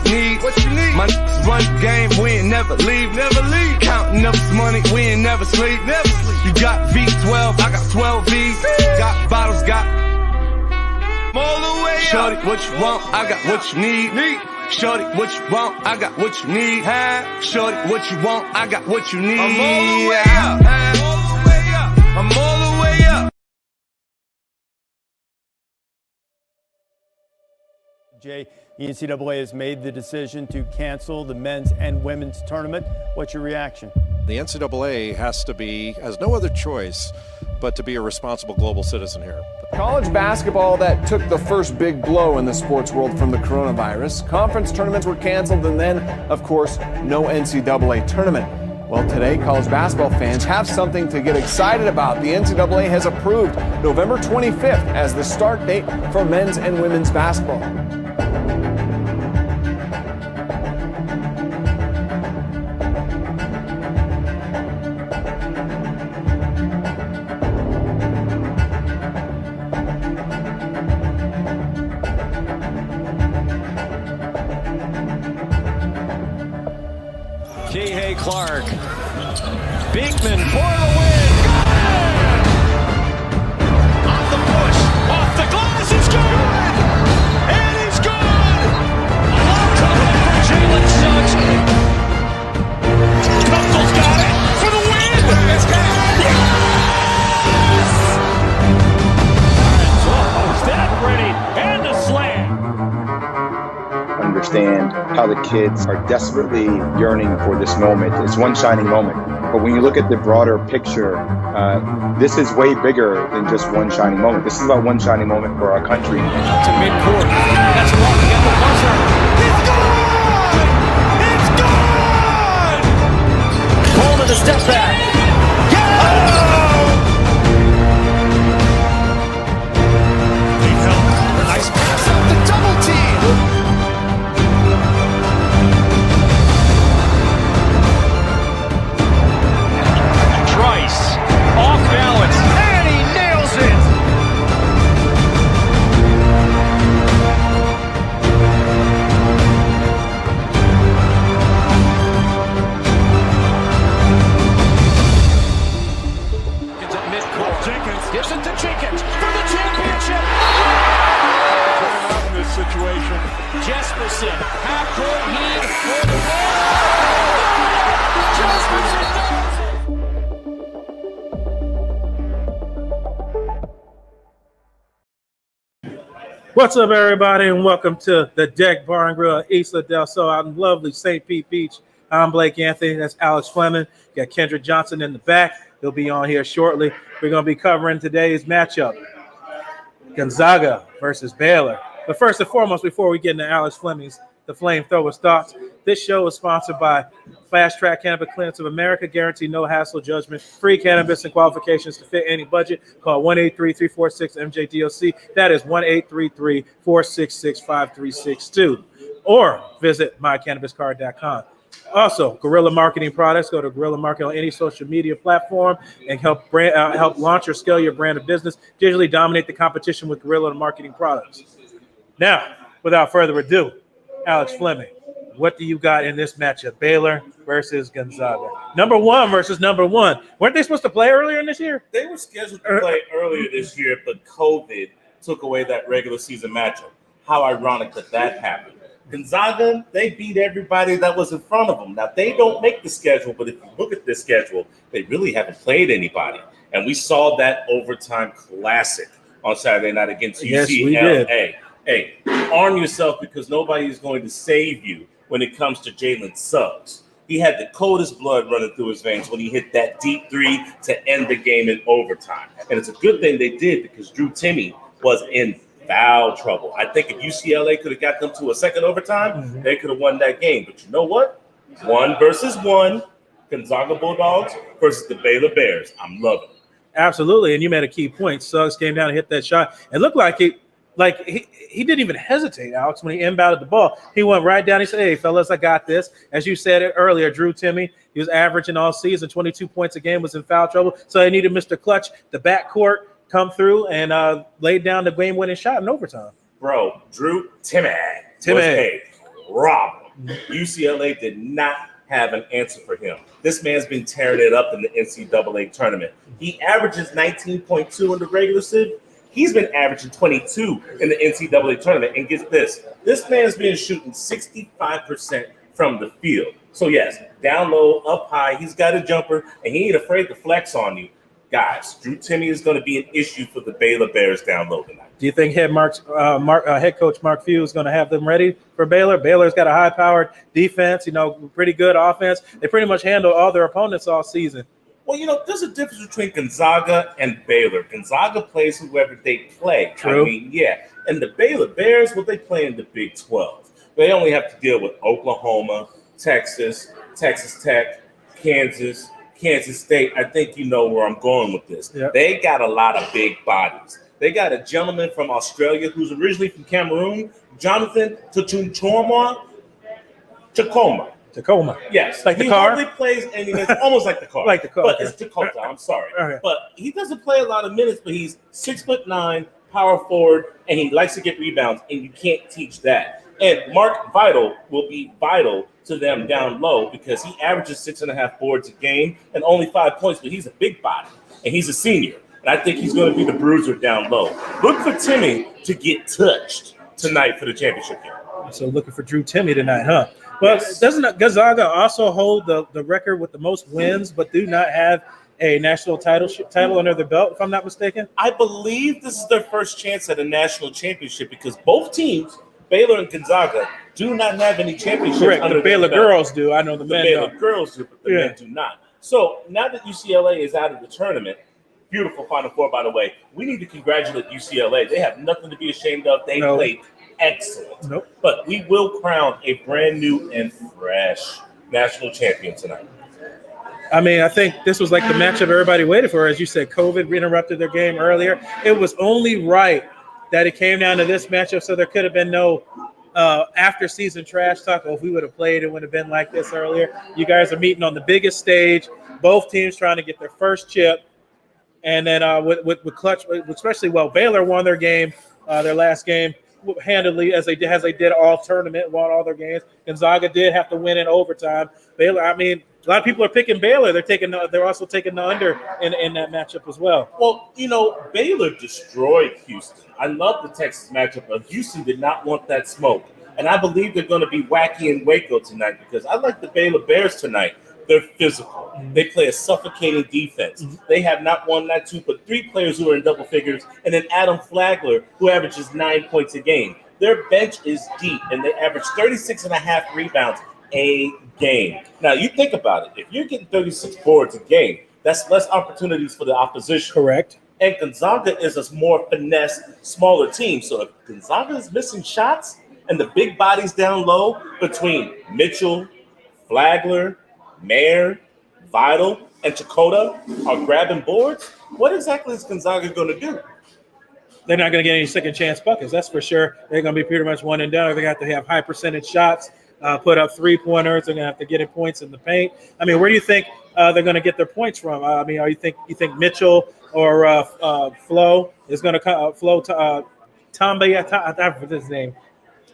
need. My run game, we ain't never leave. Counting up this money, we ain't never sleep. You got V12, I got 12 V's. Got bottles, got all the way up. Shorty, what you want? I got what you need. Shorty, what you want? I got what you need. Shorty, what you want? I got what you need. I'm all the way up. I'm all the way up. Jay, the NCAA has made the decision to cancel the men's and women's tournament. What's your reaction? The NCAA has no other choice but to be a responsible global citizen here. College basketball that took the first big blow in the sports world from the coronavirus. Conference tournaments were canceled, and then, of course, no NCAA tournament. Well, today, college basketball fans have something to get excited about. The NCAA has approved November 25th as the start date for men's and women's basketball. Clark. Beekman for the win. Got it! Off the push. Off the glass. It's good! And he's good! A long comeback for Jalen Suggs. Knuckles got it for the win! It's got it! Yes! Oh, is that pretty? And the slam. Understand how the kids are desperately yearning for this moment. It's one shining moment. But when you look at the broader picture, this is way bigger than just one shining moment. This is about one shining moment for our country. To midcourt. That's walking at the buzzer. It's gone! It's gone! Coleman the step back. Nice pass out the double team. Off balance, and he nails it! Gets it midcourt. Jenkins gives it to Jenkins for the championship! Coming out in this situation. Jesperson, half-court heat for the win! Jesperson! What's up, everybody, and welcome to the Deck Bar and Grille, Isla del Sol, out in lovely St. Pete Beach. I'm Blake Anthony. That's Alex Fleming. Got Kendrick Johnson in the back. He'll be on here shortly. We're going to be covering today's matchup, Gonzaga versus Baylor. But first and foremost, before we get into Alex Fleming's The Flamethrower's thoughts, this show is sponsored by Fast Track Cannabis Clinics of America. Guarantee no hassle judgment, free cannabis and qualifications to fit any budget. Call 1-833-346-MJDOC. That is 1-833-466-5362. Or visit mycannabiscard.com. Also, Guerrilla Marketing Products. Go to Guerrilla Marketing on any social media platform and help launch or scale your brand of business. Digitally dominate the competition with Guerrilla Marketing Products. Now, without further ado, Alex Fleming, what do you got in this matchup? Baylor versus Gonzaga. Number one versus number one. Weren't they supposed to play earlier in this year? They were scheduled to play earlier this year, but COVID took away that regular season matchup. How ironic that happened. Gonzaga, they beat everybody that was in front of them. Now, they don't make the schedule, but if you look at this schedule, they really haven't played anybody. And we saw that overtime classic on Saturday night against UCLA. Yes, we did. Hey, arm yourself because nobody is going to save you when it comes to Jalen Suggs. He had the coldest blood running through his veins when he hit that deep three to end the game in overtime. And it's a good thing they did because Drew Timme was in foul trouble. I think if UCLA could have got them to a second overtime, they could have won that game. But you know what? 1 versus 1, Gonzaga Bulldogs versus the Baylor Bears. I'm loving it. Absolutely, and you made a key point. Suggs came down and hit that shot. It looked like he didn't even hesitate, Alex, when he inbounded the ball. He went right down. He said, hey, fellas, I got this. As you said it earlier, Drew Timme, he was averaging all season, 22 points a game, was in foul trouble. So they needed Mr. Clutch, the backcourt, come through and laid down the game-winning shot in overtime. Bro, Drew Timme was paid. problem. UCLA did not have an answer for him. This man's been tearing it up in the NCAA tournament. He averages 19.2 in the regular season. He's been averaging 22 in the NCAA tournament. And get this man's been shooting 65% from the field. So yes, down low, up high, he's got a jumper, and he ain't afraid to flex on you. Guys, Drew Timme is going to be an issue for the Baylor Bears down low tonight. Do you think head coach Mark Few is going to have them ready for Baylor? Baylor's got a high-powered defense, pretty good offense. They pretty much handle all their opponents all season. Well, there's a difference between Gonzaga and Baylor. Gonzaga plays whoever they play. True. And the Baylor Bears, they play in the Big 12. They only have to deal with Oklahoma, Texas, Texas Tech, Kansas State. I think you know where I'm going with this. Yep. They got a lot of big bodies. They got a gentleman from Australia who's originally from Cameroon, Jonathan Tacoma. Yes. Like the he car? hardly plays any minutes, almost like the car. Like the car. But Okay. it's Dakota, I'm sorry. Okay. But he doesn't play a lot of minutes, but he's 6'9", power forward, and he likes to get rebounds, and you can't teach that. And Mark Vital will be vital to them down low because he averages 6.5 boards a game and only 5 points, but he's a big body, and he's a senior. And I think he's going to be the bruiser down low. Look for Timme to get touched tonight for the championship game. So looking for Drew Timme tonight, huh? Well, Doesn't Gonzaga also hold the record with the most wins, but do not have a national title under their belt, if I'm not mistaken? I believe this is their first chance at a national championship because both teams, Baylor and Gonzaga, do not have any championships. Correct. Under the Baylor their belt. girls do. I know the men Baylor don't. girls do, but the men do not. So now that UCLA is out of the tournament, beautiful Final Four, by the way, we need to congratulate UCLA. They have nothing to be ashamed of. They played excellent. Nope. But we will crown a brand new and fresh national champion tonight. I think this was like the matchup everybody waited for. As you said, COVID interrupted their game earlier. It was only right that it came down to this matchup, so there could have been no after-season trash talk. Oh, if we would have played, it would have been like this earlier. You guys are meeting on the biggest stage. Both teams trying to get their first chip. And then with clutch, especially Baylor won their game, their last game, handily as they did all tournament, won all their games. Gonzaga did have to win in overtime. Baylor, a lot of people are picking Baylor. They're also taking the under in that matchup as well. Well, Baylor destroyed Houston. I love the Texas matchup, but Houston did not want that smoke. And I believe they're going to be wacky in Waco tonight because I like the Baylor Bears tonight. They're physical. They play a suffocating defense. They have not one, not two, but 3 players who are in double figures, and then Adam Flagler, who averages 9 points a game. Their bench is deep, and they average 36.5 rebounds a game. Now, you think about it. If you're getting 36 boards a game, that's less opportunities for the opposition. Correct. And Gonzaga is a more finesse, smaller team. So if Gonzaga is missing shots and the big bodies down low between Mitchell, Flagler, Mayer, Vital, and Chakota are grabbing boards, what exactly is Gonzaga going to do? They're not going to get any second chance buckets, that's for sure. They're going to be pretty much one and done. They have to have high percentage shots, put up 3-pointers. They're going to have to get in points in the paint. Where do you think they're going to get their points from? You think Mitchell or Flo is going to Flo Tomba? I forget his name.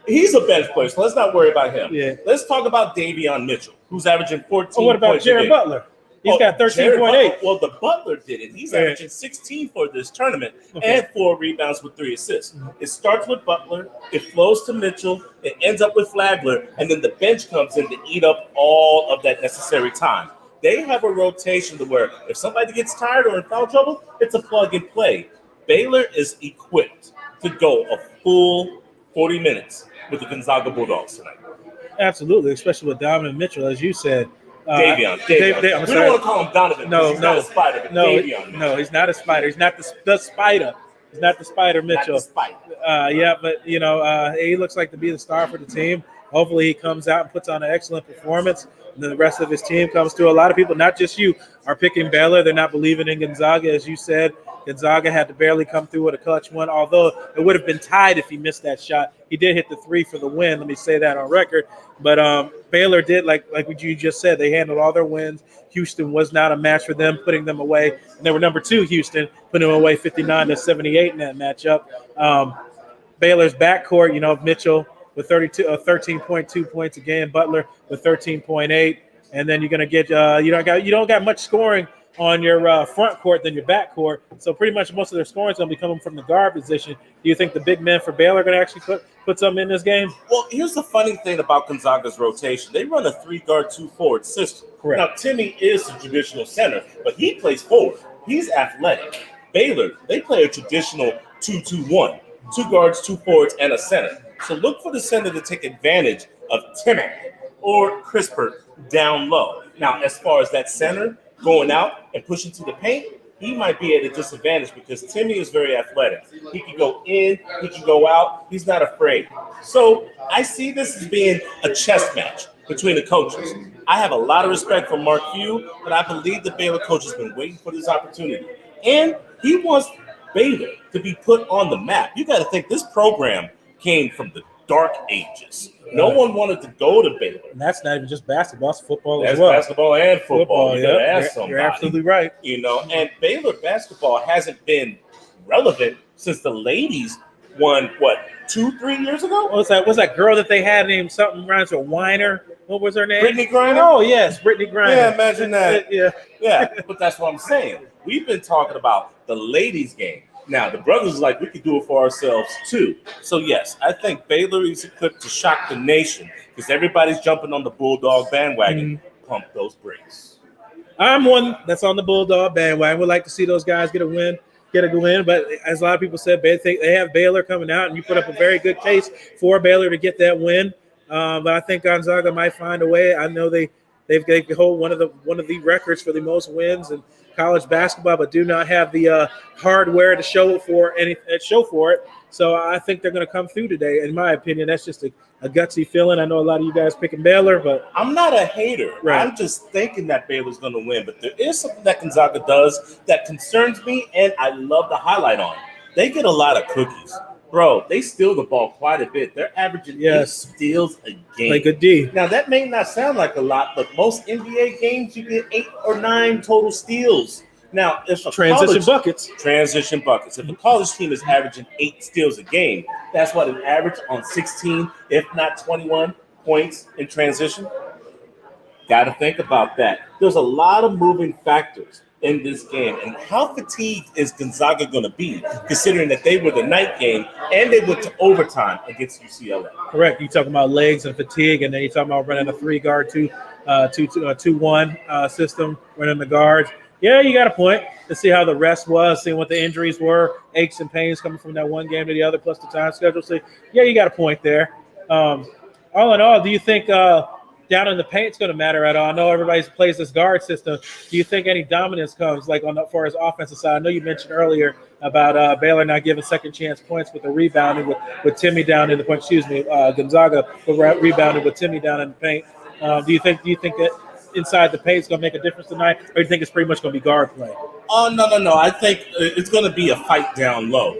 He's a bench player, so let's not worry about him. Yeah. Let's talk about Davion Mitchell, who's averaging 14 what about points Jared a game. Butler? He's got 13.8. Well, the Butler did it. He's averaging 16 for this tournament and 4 rebounds with 3 assists. It starts with Butler. It flows to Mitchell. It ends up with Flagler. And then the bench comes in to eat up all of that necessary time. They have a rotation to where if somebody gets tired or in foul trouble, it's a plug and play. Baylor is equipped to go a full 40 minutes with the Gonzaga Bulldogs tonight. Absolutely, especially with Donovan Mitchell, as you said. Davion. We don't want to call him Donovan. He's not a spider. But Davion. No, he's not a spider. He's not the spider. He's not the spider, Mitchell. Not the spider. But he looks like to be the star for the team. Hopefully, he comes out and puts on an excellent performance. And then the rest of his team comes through. A lot of people, not just you, are picking Baylor. They're not believing in Gonzaga, as you said. Gonzaga had to barely come through with a clutch one, although it would have been tied if he missed that shot. He did hit the 3 for the win. Let me say that on record. But Baylor did, like what you just said, they handled all their wins. Houston was not a match for them, putting them away. And they were number 2, Houston, putting them away 59-78 in that matchup. Baylor's backcourt, Mitchell, with 13.2 points a game. Butler with 13.8, and then you're going to get you don't got much scoring on your front court than your back court. So pretty much most of their scoring is going to be coming from the guard position. Do you think the big men for Baylor are going to actually put something in this game? Well, here's the funny thing about Gonzaga's rotation. They run a 3-guard, 2-forward system. Correct. Now, Timmy is the traditional center, but he plays forward. He's athletic. Baylor, they play a traditional 2-2-1. 2 guards, 2 forwards, and a center. So look for the center to take advantage of Timmy or Crisper down low. Now, as far as that center going out and pushing to the paint, he might be at a disadvantage because Timmy is very athletic. He can go in, he can go out. He's not afraid. So I see this as being a chess match between the coaches. I have a lot of respect for Mark Few, but I believe the Baylor coach has been waiting for this opportunity. And he wants Baylor to be put on the map. You got to think this program came from the dark ages. No one wanted to go to Baylor. And that's not even just basketball, it's football That's as well. Basketball and football. You got to ask somebody. You're absolutely right. You know, and Baylor basketball hasn't been relevant since the ladies won, 2-3 years ago? What's that girl that they had named something rhymes with Weiner? What was her name? Brittany Griner? Oh, yes, Brittany Griner. Yeah, imagine that. Yeah. But that's what I'm saying. We've been talking about the ladies' game. Now, the brothers are like, we could do it for ourselves, too. So, yes, I think Baylor is equipped to shock the nation because everybody's jumping on the Bulldog bandwagon. Pump those brakes. I'm one that's on the Bulldog bandwagon. Would like to see those guys get a win. But as a lot of people said, they think they have Baylor coming out, and you put up a very good case for Baylor to get that win. But I think Gonzaga might find a way. I know they hold one of the records for the most wins in college basketball, but do not have the hardware to show for it. So I think they're going to come through today. In my opinion, that's just a gutsy feeling. I know a lot of you guys picking Baylor, but I'm not a hater. Right. I'm just thinking that Baylor's going to win. But there is something that Gonzaga does that concerns me, and I love to highlight on. They get a lot of cookies. Bro, they steal the ball quite a bit. They're averaging 8 steals a game. Play good D. Now, that may not sound like a lot, but most NBA games, you get 8 or 9 total steals. Now, if a Transition buckets. If a college team is averaging 8 steals a game, that's what, an average on 16, if not 21 points in transition? Got to think about that. There's a lot of moving factors in this game, and how fatigued is Gonzaga going to be, considering that they were the night game and they went to overtime against UCLA? Correct. You're talking about legs and fatigue, and then you're talking about running a 3-guard 2-1 system, running the guards. Yeah, you got a point to see how the rest was, seeing what the injuries were, aches and pains coming from that one game to the other, plus the time schedule. So, yeah, you got a point there. All in all, do you think down in the paint is going to matter at all? I know everybody plays this guard system. Do you think any dominance comes, like on the for his offensive side? I know you mentioned earlier about Baylor not giving second chance points with the rebounding with Timmy down in the point. Gonzaga rebounded with Timmy down in the paint. Do you think that inside the paint is going to make a difference tonight, or do you think it's pretty much going to be guard play? Oh, no. I think it's going to be a fight down low.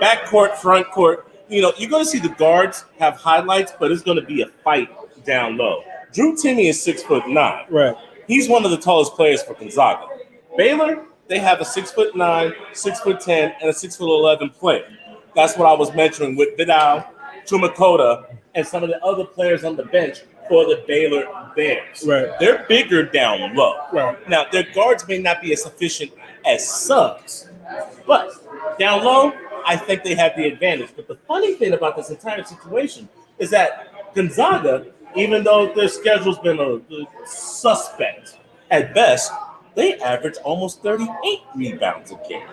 Back court, front court. You're going to see the guards have highlights, but it's going to be a fight down low. Drew Timmy is 6'9". Right. He's one of the tallest players for Gonzaga. Baylor, they have a 6'9", 6'10", and a 6'11" player. That's what I was mentioning with Vidal, Chumakota, and some of the other players on the bench for the Baylor Bears. Right. They're bigger down low. Right. Now, their guards may not be as efficient as subs, but down low, I think they have the advantage. But the funny thing about this entire situation is that Gonzaga, even though their schedule's been a suspect at best, they average almost 38 rebounds a game.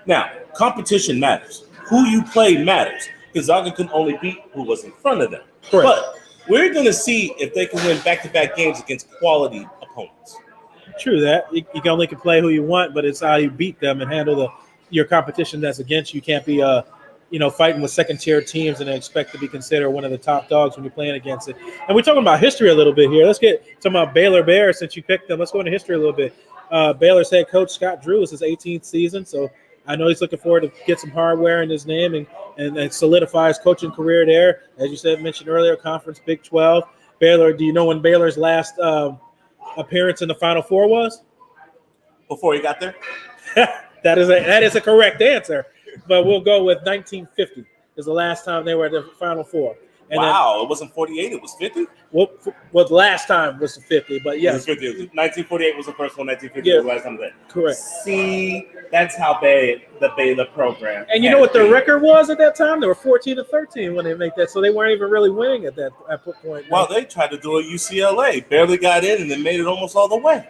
Now, competition matters. Who you play matters. Gonzaga can only beat who was in front of them. Correct. But we're going to see if they can win back-to-back games against quality opponents. True that. You only can play who you want, but it's how you beat them and handle your competition that's against you. You can't be fighting with second-tier teams and expect to be considered one of the top dogs when you're playing against it. And we're talking about history a little bit here. Let's talking about Baylor Bears since you picked them. Let's go into history a little bit. Baylor's head coach Scott Drew is his 18th season, so I know he's looking forward to get some hardware in his name and solidify his coaching career there. As you mentioned earlier, Conference Big 12. Baylor, do you know when Baylor's last appearance in the Final Four was? Before he got there? That is a correct answer. But we'll go with 1950 is the last time they were at the Final Four. And wow, it wasn't 48, it was 50? Well, last time was 50, but yes. It was 50. 1948 was the first one, 1950 was the last time. Correct. See, that's how bad the Baylor program. And you know what their record was at that time? They were 14-13 when they made that, so they weren't even really winning at that point. Well, they tried to do a UCLA, barely got in, and then made it almost all the way.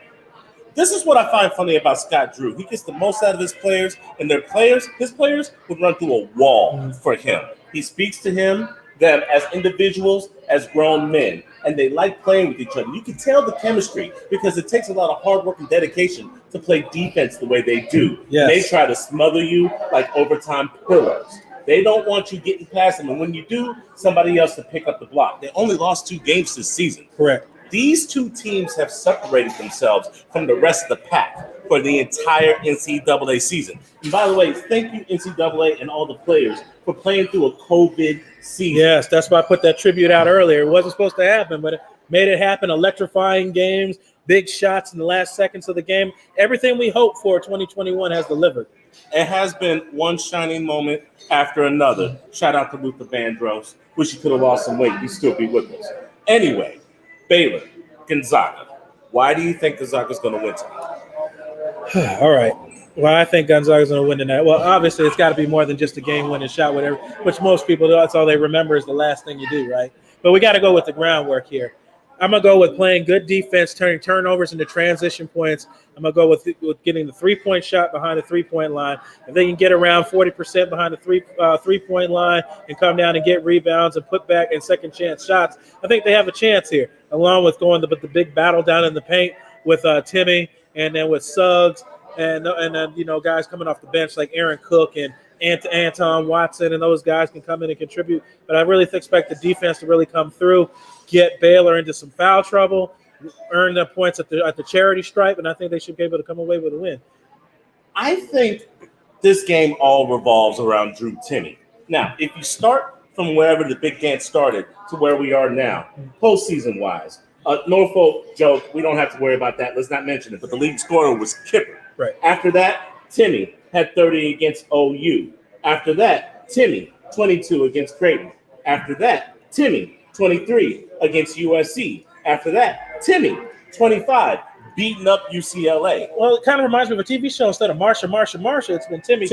This is what I find funny about Scott Drew. He gets the most out of his players, and his players would run through a wall for him. He speaks to them as individuals, as grown men, and they like playing with each other. You can tell the chemistry because it takes a lot of hard work and dedication to play defense the way they do. Yes. They try to smother you like overtime pillars. They don't want you getting past them, and when you do, somebody else to pick up the block. They only lost 2 games this season. Correct. These 2 teams have separated themselves from the rest of the pack for the entire NCAA season. And by the way, thank you, NCAA and all the players, for playing through a COVID season. Yes, that's why I put that tribute out earlier. It wasn't supposed to happen, but it made it happen. Electrifying games, big shots in the last seconds of the game. Everything we hoped for 2021 has delivered. It has been one shining moment after another. Shout out to Luther Vandross. Wish he could have lost some weight. He'd still be with us. Anyway, Baylor, Gonzaga. Why do you think Gonzaga's going to win tonight? All right. Well, I think Gonzaga's going to win tonight. Well, obviously, it's got to be more than just a game-winning shot, whatever, which most people do. That's all they remember is the last thing you do, right? But we got to go with the groundwork here. I'm going to go with playing good defense, turning turnovers into transition points. I'm going to go with getting the three-point shot behind the three-point line. If they can get around 40% behind the three-point line and come down and get rebounds and put back and second-chance shots, I think they have a chance here, along with going the big battle down in the paint with Timmy and then with Suggs and then, you know, guys coming off the bench like Aaron Cook and Anton Watson, and those guys can come in and contribute. But I really expect the defense to really come through, get Baylor into some foul trouble, earn their points at the charity stripe, and I think they should be able to come away with a win. I think this game all revolves around Drew Timme. Now, if you start from wherever the big game started to where we are now, postseason-wise, Norfolk joke, we don't have to worry about that. Let's not mention it. But the lead scorer was Kipper. Right. After that, Timme had 30 against OU. After that, Timme, 22 against Creighton. After that, Timme, 23 against USC. After that, Timme, 25, beating up UCLA. Well, it kind of reminds me of a TV show. Instead of Marsha, it's been Timme.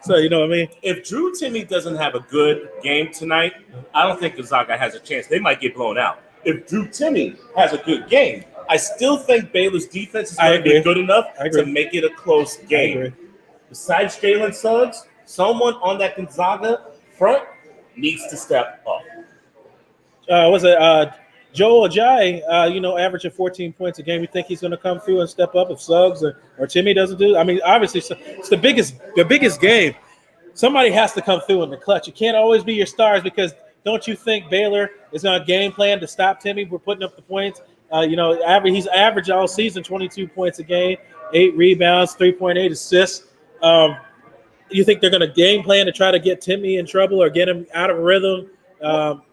So, you know what I mean? If Drew Timme doesn't have a good game tonight, I don't think Gonzaga has a chance. They might get blown out. If Drew Timme has a good game, I still think Baylor's defense is going to be good enough to make it a close game. Besides Jalen Suggs, someone on that Gonzaga front needs to step up. Joel Ajayi, averaging 14 points a game. You think he's going to come through and step up if Suggs or Timme doesn't do it? I mean, obviously, it's the biggest game. Somebody has to come through in the clutch. You can't always be your stars because don't you think Baylor is on a game plan to stop Timme for putting up the points? He's averaged all season 22 points a game, 8 rebounds, 3.8 assists. You think they're going to game plan to try to get Timme in trouble or get him out of rhythm?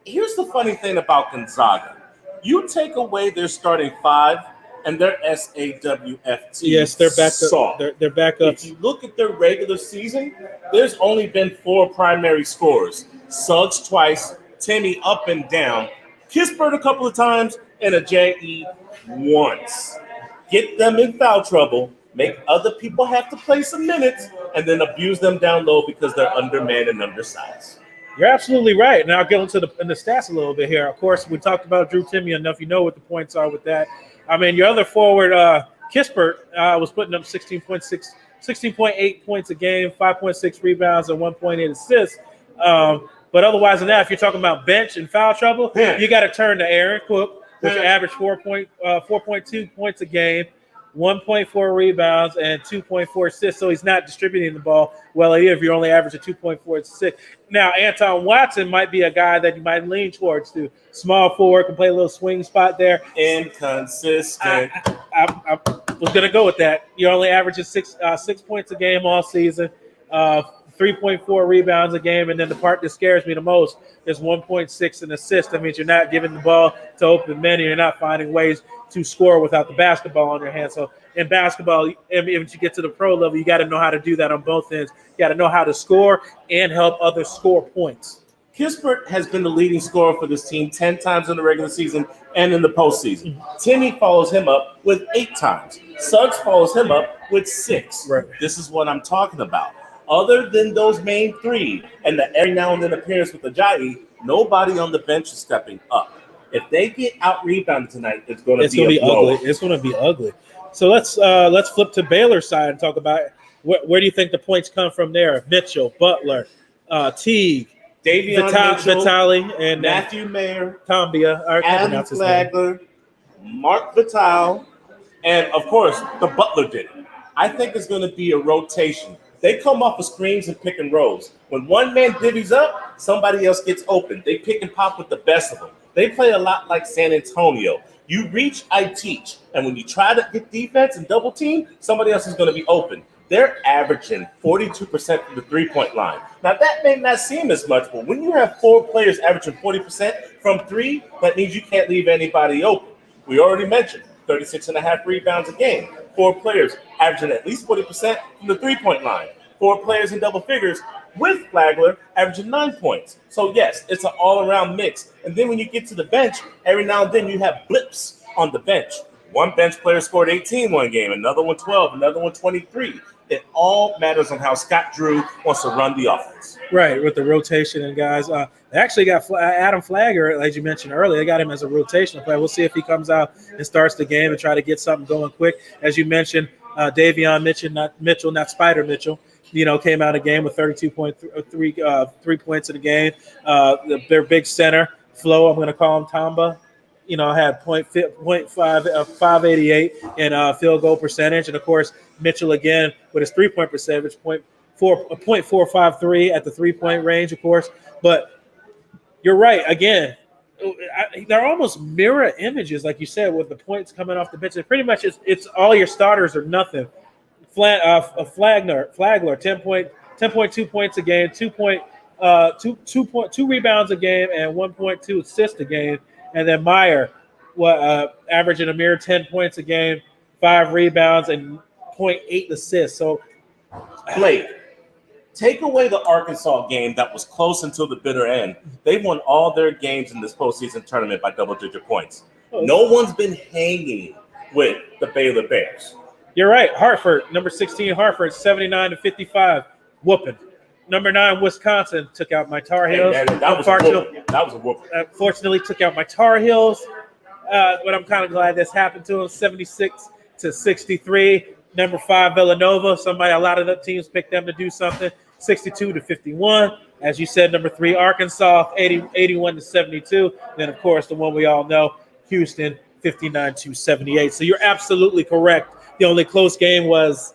Here's the funny thing about Gonzaga. You take away their starting 5 and their SAWFT. Yes, they're back up. They're back up. If you look at their regular season, there's only been 4 primary scorers. Suggs twice, Timme up and down, Kispert a couple of times, and Ajayi once. Get them in foul trouble, make other people have to play some minutes, and then abuse them down low because they're undermanned and undersized. You're absolutely right. Now I'll get into the stats a little bit here. Of course, we talked about Drew Timme enough. You know what the points are with that. I mean, your other forward, Kispert, was putting up 16.8 points a game, 5.6 rebounds, and 1.8 assists. But otherwise than that, if you're talking about bench and foul trouble, you got to turn to Aaron Cook, which averaged 4.2 points a game, 1.4 rebounds, and 2.4 assists. So he's not distributing the ball well if you're only averaging 2.4 assists. Now, Anton Watson might be a guy that you might lean towards to. Small forward, can play a little swing spot there. Inconsistent. I was going to go with that. You're only averaging 6 points a game all season. 3.4 rebounds a game, and then the part that scares me the most is 1.6 an assist. That means you're not giving the ball to open men, and you're not finding ways to score without the basketball in your hand. So in basketball, if you get to the pro level, you got to know how to do that on both ends. You got to know how to score and help others score points. Kispert has been the leading scorer for this team 10 times in the regular season and in the postseason. Timmy follows him up with 8 times. Suggs follows him up with 6. Right. This is what I'm talking about. Other than those main 3 and the every now and then appearance with Ajayi, nobody on the bench is stepping up. If they get out-rebounded tonight, it's going to be ugly. It's going to be ugly. So let's flip to Baylor's side and talk about where do you think the points come from there? Mitchell, Butler, Teague, Davion Mitchell, Vitale, and Matthew Mayer, Tombia, Adam Flagler, Mark Vitale, and, of course, the Butler did it. I think it's going to be a rotation. They come off of screens and pick and rolls. When one man divvies up, somebody else gets open. They pick and pop with the best of them. They play a lot like San Antonio. You reach, I teach. And when you try to get defense and double team, somebody else is going to be open. They're averaging 42% from the three-point line. Now, that may not seem as much, but when you have 4 players averaging 40% from 3, that means you can't leave anybody open. We already mentioned 36.5 rebounds a game. 4 players averaging at least 40% from the three-point line. 4 players in double figures with Flagler averaging 9 points. So, yes, it's an all-around mix. And then when you get to the bench, every now and then you have blips on the bench. One bench player scored 18 one game, another one 12, another one 23. It all matters on how Scott Drew wants to run the offense. Right, with the rotation and guys. They actually got Adam Flagler, as you mentioned earlier. They got him as a rotational player. We'll see if he comes out and starts the game and try to get something going quick. As you mentioned, Davion Mitchell, not Spider Mitchell, came out of the game with 32.3 points in the game. Their big center, Flo, I'm going to call him Tamba, had 588 in field goal percentage. And, of course, Mitchell again with his three-point percentage, 0.453 at the three-point range, of course. But you're right. Again, they're almost mirror images, like you said, with the points coming off the bench. Pretty much it's all your starters or nothing. Flagler, 10.2 points a game, 2 rebounds a game, and 1.2 assists a game. And then Meyer, averaging a mere 10 points a game, 5 rebounds, and 0.8 assists. So, Blake, take away the Arkansas game that was close until the bitter end. They've won all their games in this postseason tournament by double-digit points. No one's been hanging with the Baylor Bears. You're right. Hartford, number 16, Hartford, 79-55, whooping. Number 9, Wisconsin, took out my Tar Heels. That was a whooping. Unfortunately, took out my Tar Heels. But I'm kind of glad this happened to them, 76-63. Number 5, Villanova, a lot of the teams picked them to do something, 62-51. As you said, number 3, Arkansas, 81-72. Then, of course, the one we all know, Houston, 59-78. So you're absolutely correct. The only close game was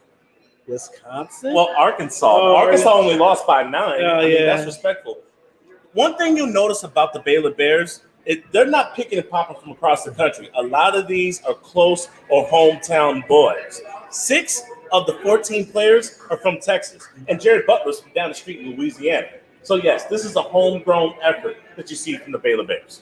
Wisconsin? Well, Arkansas only lost by 9. That's respectful. One thing you'll notice about the Baylor Bears, they're not picking and popping from across the country. A lot of these are close or hometown boys. 6 of the 14 players are from Texas, and Jared Butler's from down the street in Louisiana. So, yes, this is a homegrown effort that you see from the Baylor Bears.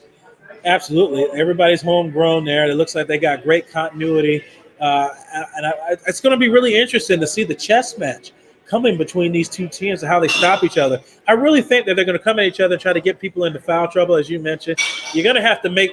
Absolutely. Everybody's homegrown there. It looks like they got great continuity. It's going to be really interesting to see the chess match coming between these two teams and how they stop each other. I really think that they're going to come at each other and try to get people into foul trouble, as you mentioned. You're going to have to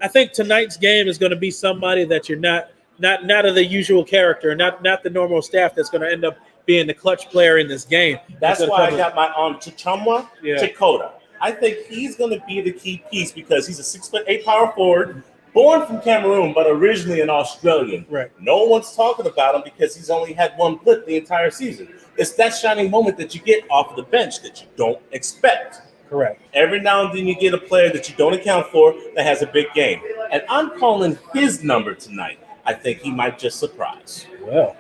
I think tonight's game is going to be somebody that you're not of the usual character, not the normal staff that's going to end up being the clutch player in this game. That's why I got my Chichumwa Chikota. I think he's going to be the key piece because he's a 6'8" power forward, born from Cameroon, but originally an Australian. Right. No one's talking about him because he's only had one blip the entire season. It's that shining moment that you get off of the bench that you don't expect. Correct. Every now and then you get a player that you don't account for that has a big game. And I'm calling his number tonight. I think he might just surprise. Well,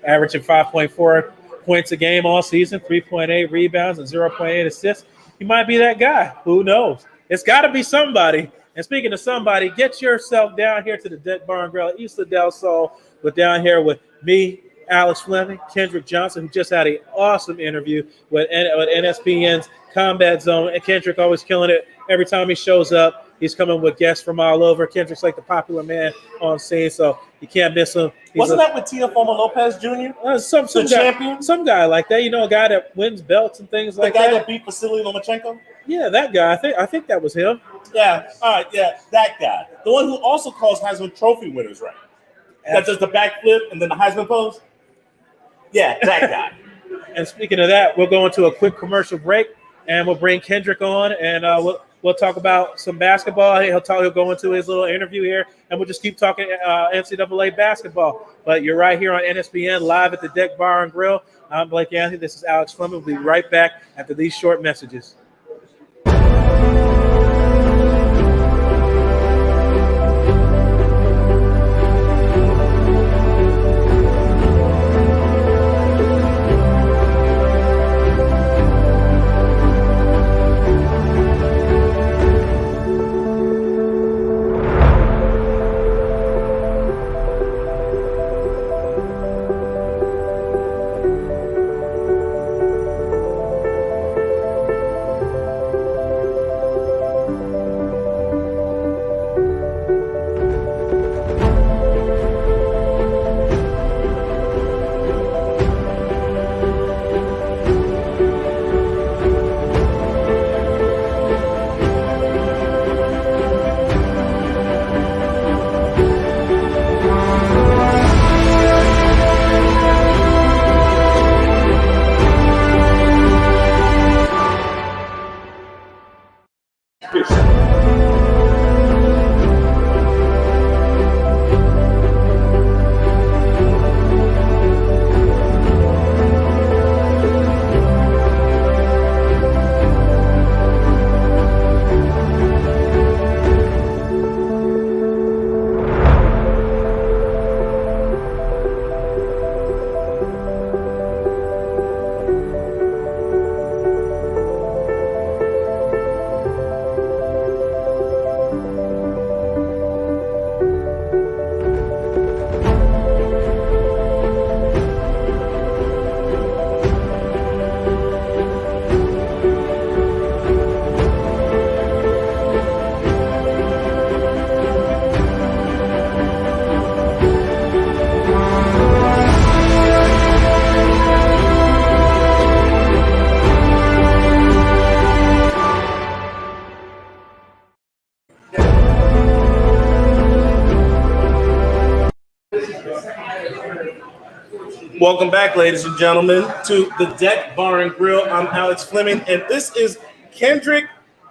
averaging 5.4 points a game all season, 3.8 rebounds, and 0.8 assists. He might be that guy. Who knows? It's got to be somebody. And speaking of somebody, get yourself down here to the Deck Bar and Grille, Isla del Sol. We're down here with me, Alex Fleming, Kendrick Johnson, who just had an awesome interview with NSPN's Combat Zone. And Kendrick always killing it every time he shows up. He's coming with guests from all over. Kendrick's like the popular man on scene, so you can't miss him. Wasn't that with Teofimo Lopez Jr.? Some champion? Some guy like that, a guy that wins belts and things like that. The guy that beat Vasily Lomachenko? Yeah, that guy. I think that was him. Yeah, all right, yeah, that guy. The one who also calls Heisman Trophy winners, right? That does the backflip and then the Heisman pose? Yeah, that guy. And speaking of that, we'll go into a quick commercial break, and we'll bring Kendrick on, and we'll talk about some basketball. He'll go into his little interview here, and we'll just keep talking NCAA basketball. But you're right here on NSPN, live at the Deck Bar and Grille. I'm Blake Anthony. This is Alex Fleming. We'll be right back after these short messages. Welcome back, ladies and gentlemen, to the Deck Bar and Grille. I'm Alex Fleming, and this is Kendrick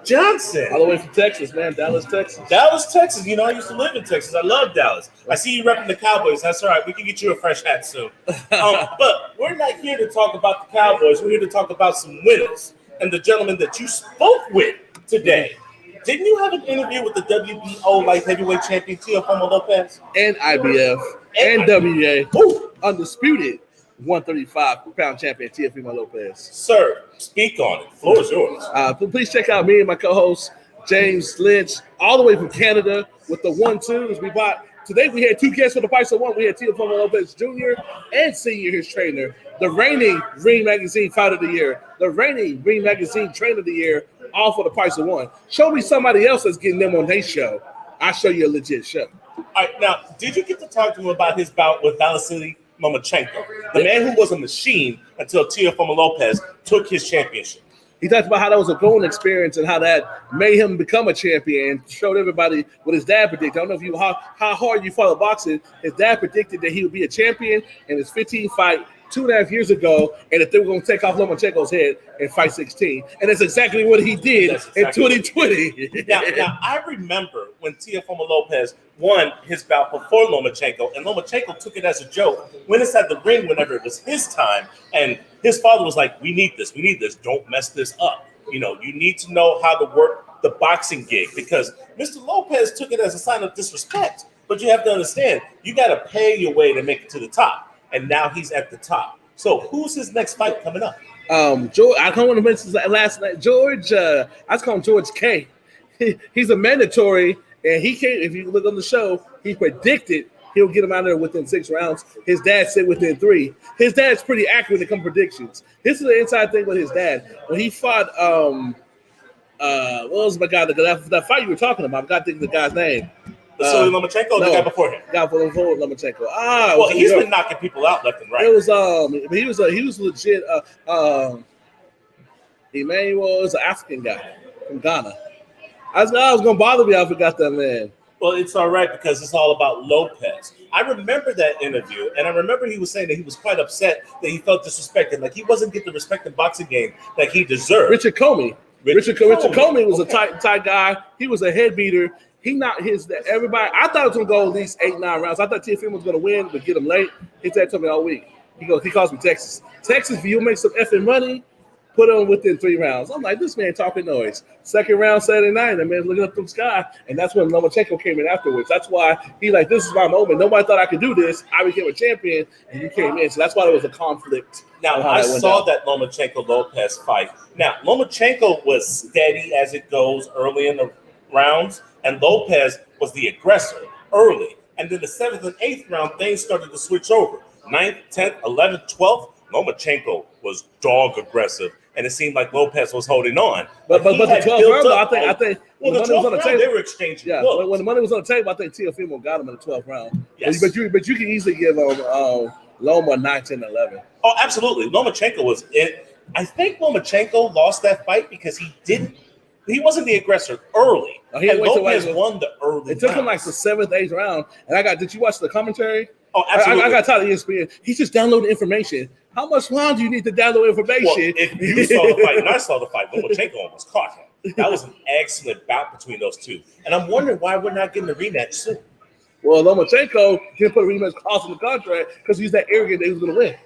Johnson. All the way from Texas, man. Dallas, Texas. Dallas, Texas. You know, I used to live in Texas. I love Dallas. I see you repping the Cowboys. That's all right. We can get you a fresh hat soon. But we're not here to talk about the Cowboys. We're here to talk about some winners and the gentleman that you spoke with today. Didn't you have an interview with the WBO light heavyweight champion, Teofimo Lopez? And IBF and WBA. Undisputed 135-pound champion, Teofimo Lopez. Sir, speak on it. The floor is yours. Please check out me and my co-host, James Lynch, all the way from Canada with the 1-2s. Today we had two guests for the price of one. We had Teofimo Lopez Jr. and Senior, his trainer, the reigning Ring Magazine Fighter of the Year, the reigning Ring Magazine Trainer of the Year, all for the price of one. Show me somebody else that's getting them on their show. I'll show you a legit show. All right, now, did you get to talk to him about his bout with Vasily Lomachenko, the man who was a machine until Teofimo Lopez took his championship? He talked about how that was a growing experience and how that made him become a champion. Showed everybody what his dad predicted. I don't know if how hard you follow boxing. His dad predicted that he would be a champion in his 15th fight 2.5 years ago, and that they were going to take off Lomachenko's head in fight 16. And that's exactly what he did in 2020. Now, I remember when Teofimo Lopez won his bout before Lomachenko, and Lomachenko took it as a joke, went inside the ring whenever it was his time, and his father was like, we need this, don't mess this up. You know, you need to know how to work the boxing gig, because Mr. Lopez took it as a sign of disrespect. But you have to understand, you got to pay your way to make it to the top. And now he's at the top. So who's his next fight coming up? George, I don't want to mention last night. George, I was calling George K. He's a mandatory, and he came. If you look on the show, he predicted he'll get him out of there within 6 rounds. His dad said within 3. His dad's pretty accurate when it comes to predictions. This is the inside thing with his dad. When he fought what was my guy? That fight you were talking about. I got to think of the guy's name. Vasily Lomachenko, the guy before him. Guy before Lomachenko. Well, he's been knocking people out left and right. It was he was legit. Emmanuel is an African guy from Ghana. I was gonna bother me. I forgot that man. Well, it's all right because it's all about Lopez. I remember that interview, and I remember he was saying that he was quite upset that he felt disrespected, like he wasn't getting the respect in boxing game that he deserved. Richard Comey Comey was a tight guy. He was a head beater. He knocked everybody. I thought it was gonna go at least 8-9 rounds. I thought Teofimo was gonna win, but get him late. He said to me all week. He calls me Texas. Texas, if you make some effing money, put on within 3 rounds. I'm like, this man talking noise. Second round, Saturday night, that man's looking up from the sky, and that's when Lomachenko came in afterwards. That's why he like, this is my moment. Nobody thought I could do this. I became a champion, and you came in. So that's why there was a conflict. Now, I saw that Lomachenko-Lopez fight. Now, Lomachenko was steady as it goes early in the rounds, and Lopez was the aggressor early. And then the 7th and 8th round, things started to switch over. 9th, 10th, 11th, 12th, Lomachenko was dog aggressive, and it seemed like Lopez was holding on. But the 12th round, I think. Well, the 12th round, they were exchanging. Yeah, looks. when the money was on the table, I think Teofimo got him in the 12th round. Yes. But you can easily give Loma 9, 10, 11. Oh, absolutely. Lomachenko was it. I think Lomachenko lost that fight because he wasn't the aggressor early. And Lopez won the early. It took him like the 7th, 8th round. And did you watch the commentary? Oh, absolutely. I got tired of ESPN. He's just downloading information. How much round do you need to download information? Well, if you saw the fight and I saw the fight, Lomachenko almost caught him. That was an excellent bout between those two. And I'm wondering why we're not getting a rematch soon. Well, Lomachenko didn't put a rematch clause in the contract because he's that arrogant that he was going to win.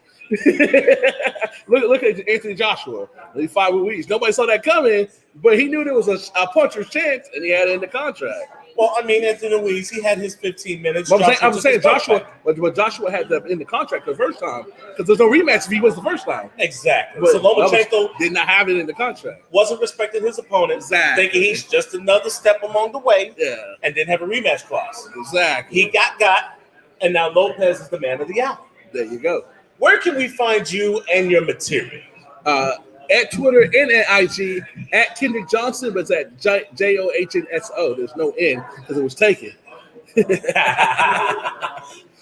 look at Anthony Joshua. He fought with Weeds. Nobody saw that coming, but he knew there was a puncher's chance, and he had it in the contract. Well, I mean, Anthony Weeds, he had his 15 minutes. But I'm saying Joshua, but Joshua had that in the contract the first time because there's no rematch if he was the first time. Exactly. But so Lomachenko did not have it in the contract. Wasn't respecting his opponent. Exactly. Thinking he's just another step along the way. Yeah. And didn't have a rematch clause. Exactly. He got, and now Lopez is the man of the hour. There you go. Where can we find you and your material? At Twitter and at IG, at Kendrick Johnson, but it's at JOHNSO. There's no N because it was taken.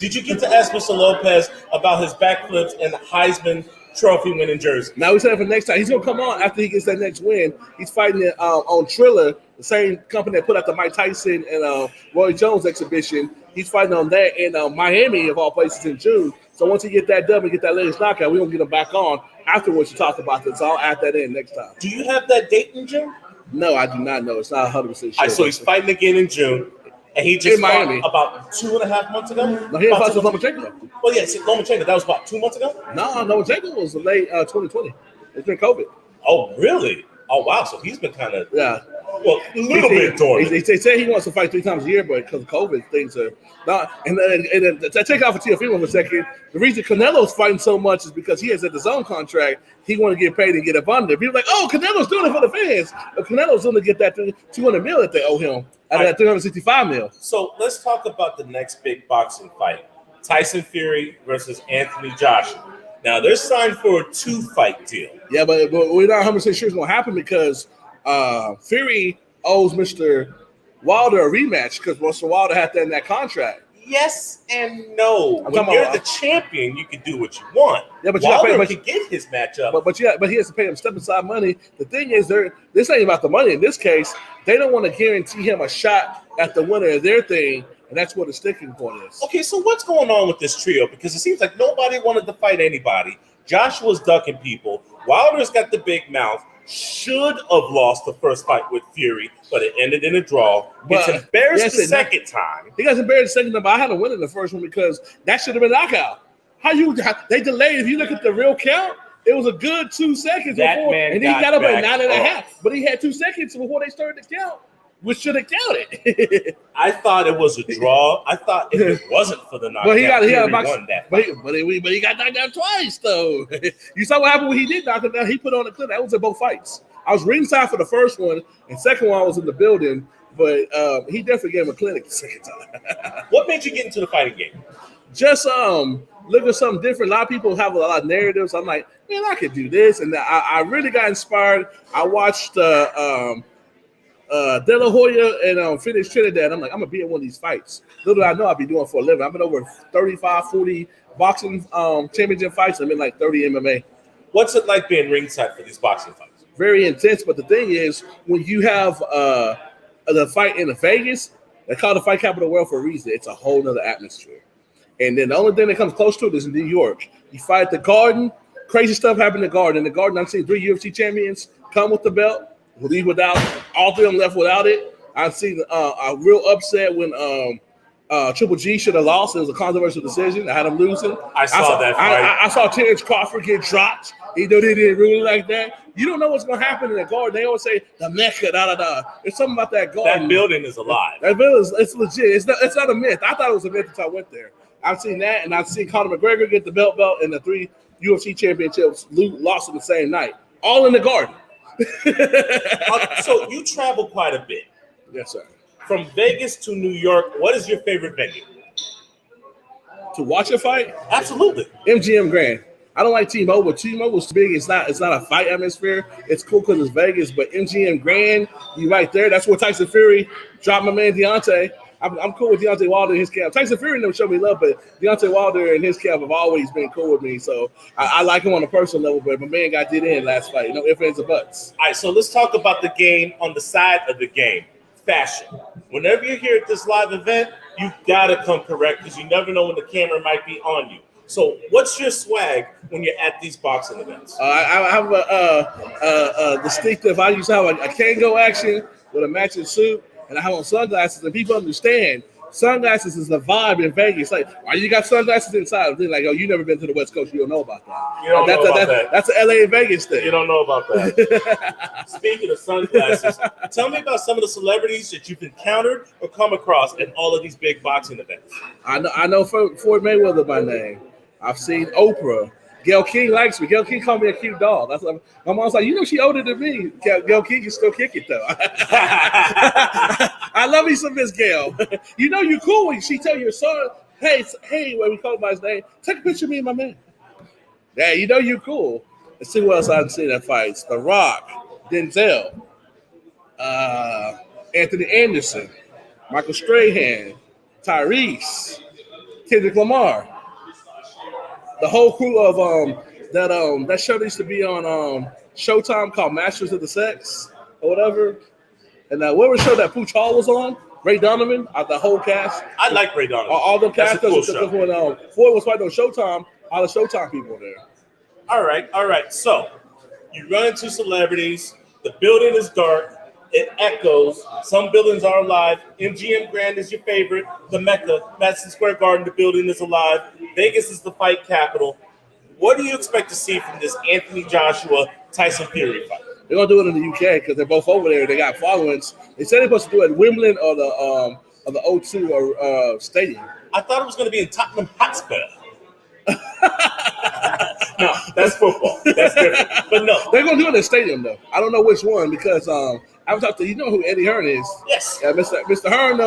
Did you get to ask Mr. Lopez about his backflips and Heisman Trophy winning jersey? Now we said for next time. He's going to come on after he gets that next win. He's fighting on Triller, the same company that put out the Mike Tyson and Roy Jones exhibition. He's fighting on that in Miami, of all places, in June. So once he get that dub and get that latest knockout, we're going to get him back on afterwards to talk about this. So I'll add that in next time. Do you have that date in June? No, I do not know. It's not 100% sure. All right, so he's fighting again in June. And he just fought Miami about 2.5 months ago? No, he fought Lomachenko. Well, yeah, Lomachenko, that was about 2 months ago? No, Lomachenko was late 2020. It's been COVID. Oh, really? Oh, wow. So he's been kind of, yeah. Well, a little bit dormant. They say he wants to fight 3 times a year, but because of COVID, things are not. And then to take off for Teofimo for a second, the reason Canelo's fighting so much is because he has at his own contract. He want to get paid and get up under. People are like, oh, Canelo's doing it for the fans. But Canelo's going to get that $200 million that they owe him out of that $365 million. So let's talk about the next big boxing fight: Tyson Fury versus Anthony Joshua. Now they're signed for a 2-fight deal. Yeah, but we're not 100% sure it's going to happen because Fury owes Mr. Wilder a rematch because Mr. Wilder had that in that contract. Yes and no. When you're the champion, you can do what you want. Yeah, but Wilder can get his matchup. But he has to pay him step aside money. The thing is, this ain't about the money. In this case, they don't want to guarantee him a shot at the winner of their thing, and that's what the sticking point is. Okay, so what's going on with this trio? Because it seems like nobody wanted to fight anybody. Joshua's ducking people. Wilder's got the big mouth. Should have lost the first fight with Fury, but it ended in a draw. Gets embarrassed the second time. He got embarrassed the second time, but I had to win in the first one because that should have been a knockout. They delayed. If you look at the real count, it was a good 2 seconds before, and he got up at 9.5. But he had 2 seconds before they started to count, which should have counted. I thought it was a draw. I thought if it wasn't for the knockout, but he won that fight. But he got knocked down twice, though. You saw what happened when he did knock him down. He put on a clip. That was in both fights. I was ringside for the first one, and second one I was in the building. But he definitely gave him a clinic the second time. What made you get into the fighting game? Just look at something different. A lot of people have a lot of narratives. I'm like, man, I could do this, and I really got inspired. I watched De La Hoya and Phoenix Trinidad. I'm like, I'm going to be in one of these fights. Little I know I'll be doing for a living. I've been over 35, 40 boxing championship fights. I'm in like 30 MMA. What's it like being ringside for these boxing fights? Very intense, but the thing is, when you have the fight in Vegas, they call the fight capital of the world for a reason. It's a whole nother atmosphere. And then the only thing that comes close to it is in New York. You fight at the Garden. Crazy stuff happened in the Garden. In the Garden, I've seen 3 UFC champions come with the belt, leave without. All 3 of them left without it. I've seen a real upset when Triple G should have lost. It was a controversial decision. I had him losing. I saw that fight. I saw Terrence Crawford get dropped. He they didn't rule it like that. You don't know what's going to happen in the Garden. They always say the Mecca, da-da-da. There's something about that Garden. That building is alive. That building it's legit. It's not a myth. I thought it was a myth until I went there. I've seen that, and I've seen Conor McGregor get the belt, and the 3 UFC championships lost in the same night. All in the Garden. So you travel quite a bit. Yes, sir. From Vegas to New York, what is your favorite venue? To watch a fight? Absolutely. MGM Grand. I don't like T-Mobile. T-Mobile's big. It's not a fight atmosphere. It's cool because it's Vegas, but MGM Grand, you right there. That's where Tyson Fury dropped my man Deontay. I'm cool with Deontay Wilder and his camp. Tyson Fury never showed me love, but Deontay Wilder and his camp have always been cool with me. So I like him on a personal level, but my man got did in last fight. No ifs, ands, or buts. All right, so let's talk about the game on the side of the game. Fashion. Whenever you're here at this live event, you gotta come correct because you never know when the camera might be on you. So, what's your swag when you're at these boxing events? I have a distinctive. I used to have a Kango action with a matching suit, and I have on sunglasses. And people understand sunglasses is the vibe in Vegas. Like, why you got sunglasses inside? They're like, oh, you never been to the West Coast. You don't know about that. You don't know about that. That's an LA and Vegas thing. You don't know about that. Speaking of sunglasses, tell me about some of the celebrities that you've encountered or come across at all of these big boxing events. I know Floyd Mayweather by name. I've seen Oprah. Gail King likes me. Gail King called me a cute dog. That's what my mom's like, you know, she older than me. Gail King can still kick it, though. I love me some Miss Gail. You know you cool when she tell your son, hey, when we call him by his name, take a picture of me and my man. Yeah, you know you cool. Let's see what else I've seen that fights. The Rock, Denzel, Anthony Anderson, Michael Strahan, Tyrese, Kendrick Lamar. The whole crew of that show that used to be on Showtime called Masters of the Sex or whatever. And whatever show that Pooch Hall was on, Ray Donovan, the whole cast. I like Ray Donovan. All the cast. Cool when Floyd was fighting on Showtime, all the Showtime people were there. All right. So you run into celebrities. The building is dark. It echoes. Some buildings are alive. MGM Grand is your favorite. The Mecca, Madison Square Garden, the building is alive. Vegas is the fight capital. What do you expect to see from this Anthony Joshua Tyson Fury fight? They're gonna do it in the UK because they're both over there. They got followings. They said they're supposed to do it at Wimbledon or the O2 stadium. I thought it was going to be in Tottenham Hotspur. No, that's football. That's different. But no, they're gonna do it in the stadium though. I don't know which one because I've talked to you know who Eddie Hearn is. Yes. Yeah, Mr. Hearn.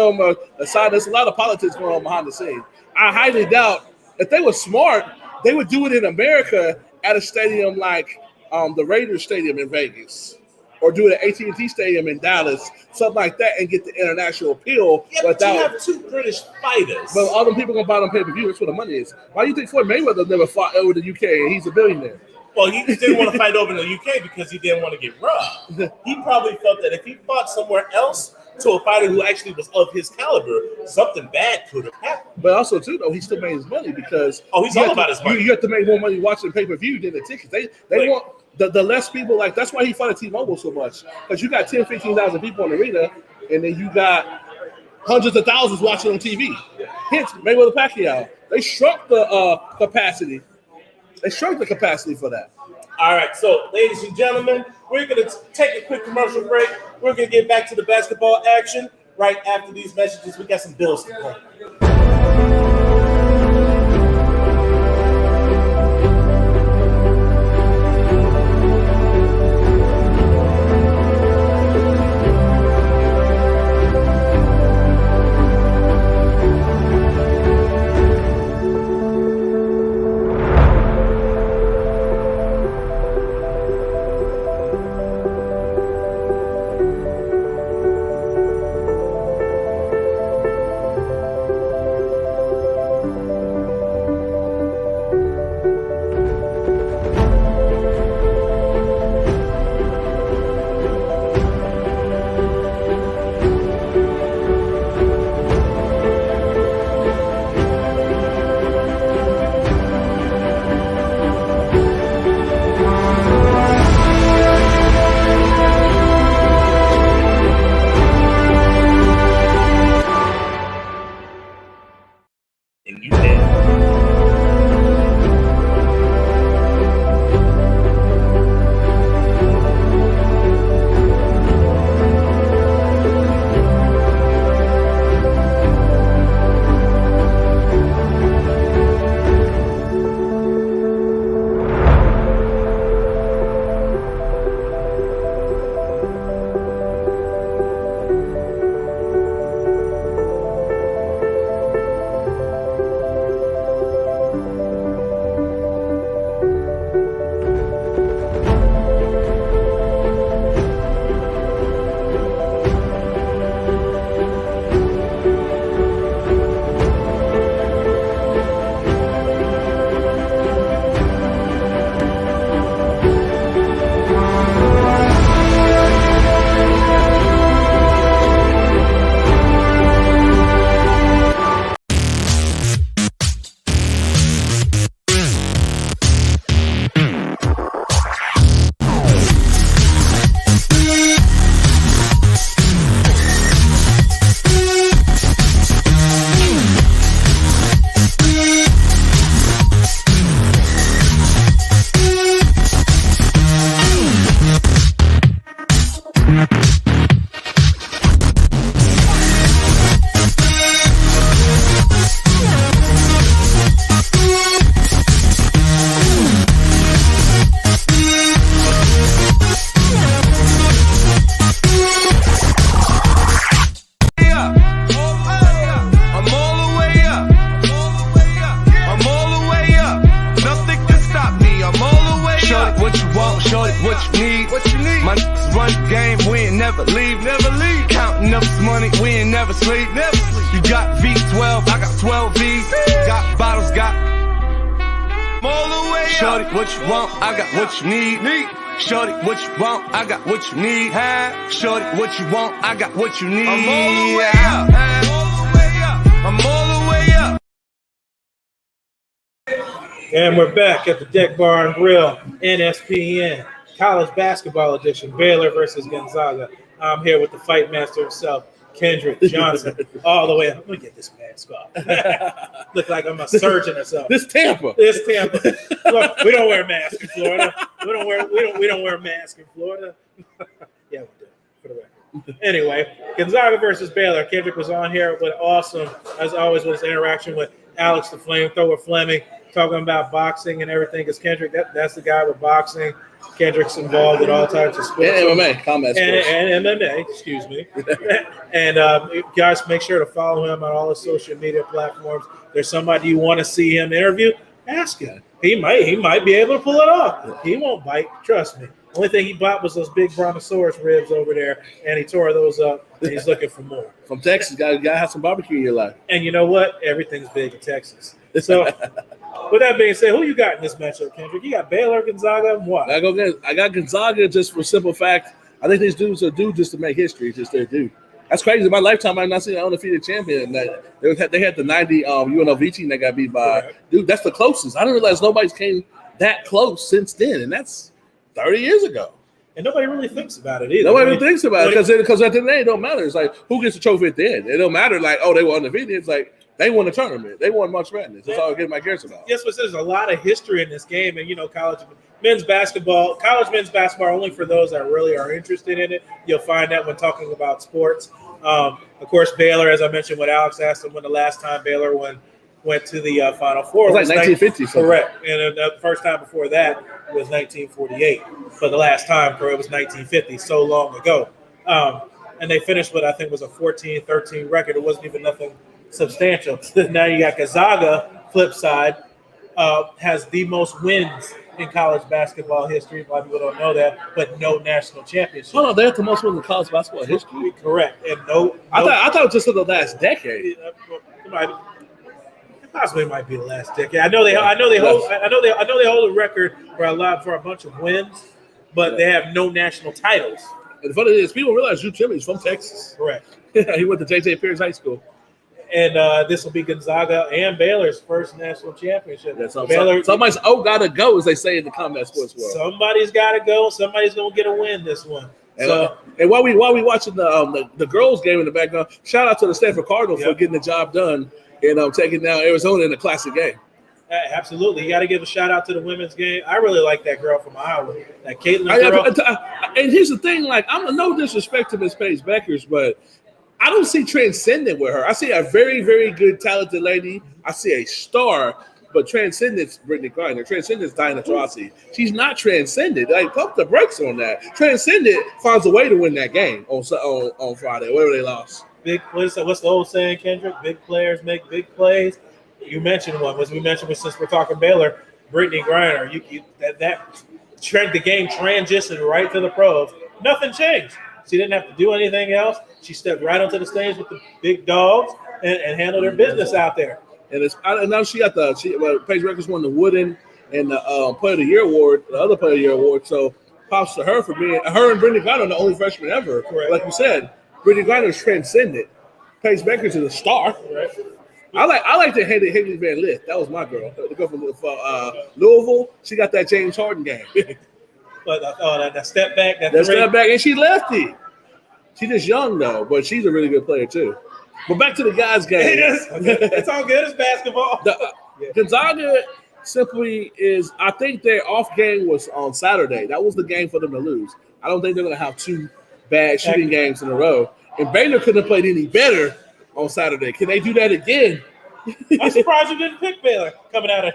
Aside, there's a lot of politics going on behind the scenes. I highly doubt if they were smart, they would do it in America at a stadium like the Raiders Stadium in Vegas, or do it at AT&T Stadium in Dallas, something like that, and get the international appeal. Yeah, but you have 2 British fighters. But all them people gonna buy them pay-per-view. That's where the money is. Why do you think Floyd Mayweather never fought over the UK and he's a billionaire? Well, he didn't want to fight over in the UK because he didn't want to get robbed. He probably felt that if he fought somewhere else to a fighter who actually was of his caliber, something bad could have happened. But also, too, though, he still made his money because he's all about his money. You have to make more money watching pay-per-view than the tickets. They want the less people. Like that's why he fought at T-Mobile so much because you got 10, 15,000 people in the arena, and then you got hundreds of thousands watching on TV. Hence, Mayweather Pacquiao. They shrunk the capacity. They shrunk the capacity for that. All right, so ladies and gentlemen, we're going to take a quick commercial break. We're going to get back to the basketball action right after these messages. We got some bills to pay. what you need. My niggas run the game, we ain't never leave. Counting up this money, we ain't never sleep. You got V12, I got 12 V's. Got bottles, got all the way up. Shorty, what you want? I got what you need. Shorty, what you want? I got what you need. Shorty, what you want? I got what you need. I'm all the way up. I'm all the way up. And we're back at the Deck Bar and Grille, NSPN College Basketball Edition, Baylor versus Gonzaga. I'm here with the fight master himself, Kendrick Johnson, all the way up. I'm gonna get this mask off. Look like I'm a surgeon or something. This Tampa. Look, we don't wear masks in Florida. We don't wear masks in Florida. Yeah, we do, for the record. Anyway, Gonzaga versus Baylor. Kendrick was on here with awesome, as always, with his interaction with Alex the Flamethrower Fleming, talking about boxing and everything. Because Kendrick, that's the guy with boxing. Kendrick's involved in all types of sports. And MMA, combat sports. And MMA, excuse me. And guys, make sure to follow him on all his social media platforms. There's somebody you want to see him interview, ask him. He might be able to pull it off. He won't bite, trust me. Only thing he bought was those big brontosaurus ribs over there, and he tore those up, and he's looking for more. From Texas, you gotta have some barbecue in your life. And you know what? Everything's big in Texas. So, with that being said, who you got in this matchup, Kendrick? You got Baylor, Gonzaga, and what? I got Gonzaga just for simple fact. I think these dudes are due just to make history, just their due. That's crazy. In my lifetime, I've not seen an undefeated champion. They had the 90 UNLV team that got beat by. Dude, that's the closest. I didn't realize nobody's came that close since then, and that's 30 years ago. And nobody really thinks about it either. Nobody really thinks about it because at the end of the day, it don't matter. It's like, who gets the trophy at the end? It don't matter like, oh, they were undefeated. It's like, they won a tournament. They won March Madness. That's all I get my cares about. Yes, but there's a lot of history in this game. And, college men's basketball only for those that really are interested in it. You'll find that when talking about sports. Of course, Baylor, as I mentioned, when Alex asked him when the last time Baylor went to the Final Four. It was like 1950. Correct. And the first time before that was 1948. But the last time, it was 1950, so long ago. And they finished with, I think, was a 14-13 record. It wasn't even nothing substantial. Now you got Gonzaga, flip side, has the most wins in college basketball history. A lot of people don't know that, but no national championship. Oh, no, they have the most wins in college basketball history? Correct. And I thought it was just in the last decade. Possibly might be the last decade. I know they hold a record for a bunch of wins, but they have no national titles. And the funny thing is, people realize Drew Timme's from Texas. Correct. He went to J.J. Pierce High School. And this will be Gonzaga and Baylor's first national championship. Yeah, somebody's gotta go, as they say in the combat sports world. Somebody's gotta go. Somebody's gonna get a win this one. And while we watching the girls game in the background, shout out to the Stanford Cardinals for getting the job done and taking down Arizona in a classic game. Absolutely. You got to give a shout out to the women's game. I really like that girl from Iowa, that Caitlin girl. And here's the thing, I'm no disrespect to Miss Paige Beckers, but I don't see transcendent with her. I see a very, very good, talented lady. I see a star, but transcendent's Brittany Griner. Transcendent's Diana Taurasi. She's not transcendent. Pump the brakes on that. Transcendent finds a way to win that game on Friday, whatever they lost. What's the old saying, Kendrick? Big players make big plays. You mentioned one. As we mentioned, since we're talking Baylor, Brittany Griner. The game transitioned right to the pros. Nothing changed. She didn't have to do anything else. She stepped right onto the stage with the big dogs and handled her business out there. And now she got Paige Beckers won the Wooden and the Player of the Year award, the other Player of the Year award. So props to her for being her and Brittany Griner, the only freshman ever. Correct. Like you said, Brittany Griner is transcendent. Paige Beckers is a star. Right. I like the Haley Van Lith. That was my girl. The girl from Louisville. She got that James Harden game. But that step back, step back, and she lefty. She's just young though, but she's a really good player too. But back to the guys' game. It's all good. It's basketball. Gonzaga simply is. I think their off game was on Saturday. That was the game for them to lose. I don't think they're going to have two bad shooting games in a row. And Baylor couldn't have played any better on Saturday. Can they do that again? I'm surprised you didn't pick Baylor coming out of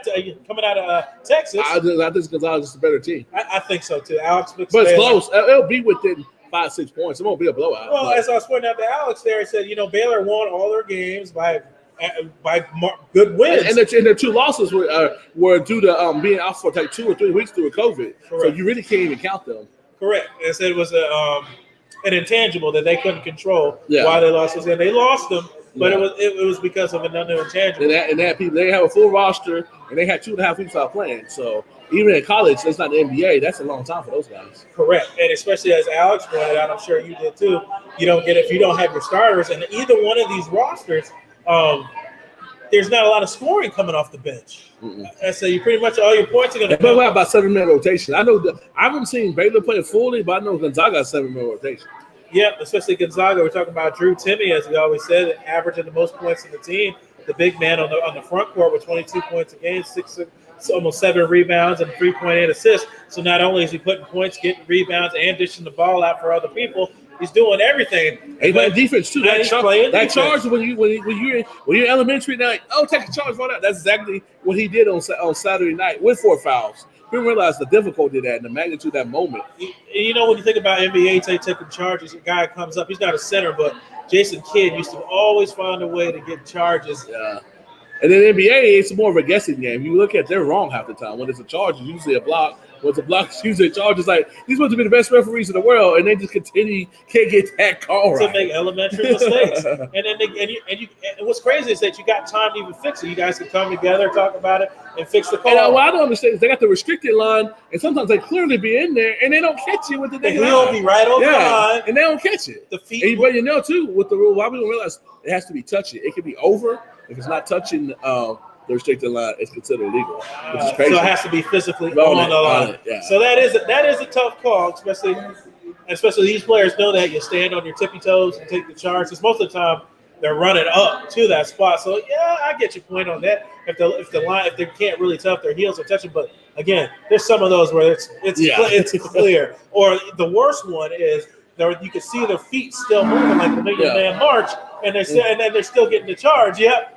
Texas. I think Gonzaga is a better team. I think so too. Alex picks but it's Baylor. close. It'll be within 5-6 points. It won't be a blowout. Well, as I was pointing out to Alex there, he said, Baylor won all their games by by good wins. And their 2 losses were due to being out for like 2 or 3 weeks due to COVID. Correct. So you really can't even count them. Correct. They said it was an intangible that they couldn't control why they lost. And they lost them, but it was because of another intangible. And that people, they have a full roster, and they had 2.5 weeks out playing. So even in college, that's not the NBA. That's a long time for those guys. Correct. And especially as Alex pointed out, I'm sure you did too, you don't get if you don't have your starters. And either one of these rosters, there's not a lot of scoring coming off the bench. And so you pretty much all your points are going to come. But about 7-man rotation. I know I haven't seen Baylor play fully, but I know Gonzaga has 7-man rotation. Yeah, especially Gonzaga. We're talking about Drew Timme, as we always said, averaging the most points in the team. The big man on the front court with 22 points a game, almost 7 rebounds and 3.8 assists. So not only is he putting points, getting rebounds, and dishing the ball out for other people, he's doing everything. He's playing defense too. That charge when you're elementary night, take a charge for that. That's exactly what he did on Saturday night with 4 fouls. People realize the difficulty of that and the magnitude of that moment. You know, when you think about NBA taking charges, a guy comes up, he's not a center, but Jason Kidd used to always find a way to get charges. Yeah. And then NBA, it's more of a guessing game. You look at they're wrong half the time. When it's a charge, it's usually a block. When it's a block, it's usually a charge. It's like these supposed to be the best referees in the world, and they just can't get that call right. To make elementary mistakes. And what's crazy is that you got time to even fix it. You guys can come together, talk about it, and fix the call. And what I don't understand is they got the restricted line, and sometimes they clearly be in there, and they don't catch it with the line. He'll be right over the line, and they don't catch it. The feet. But you know too, with the rule, why we don't realize it has to be touching. It can be over if it's not touching. The restricted line is considered illegal, which is crazy. So it has to be physically on the line. Yeah. So that is a tough call, especially these players know that you stand on your tippy toes and take the charge. Because most of the time they're running up to that spot. So yeah, I get your point on that. If they can't really tell if their heels are touching, but again, there's some of those where it's clear. Or the worst one is you can see their feet still moving like the Million Man March, and they're still getting the charge. Yep.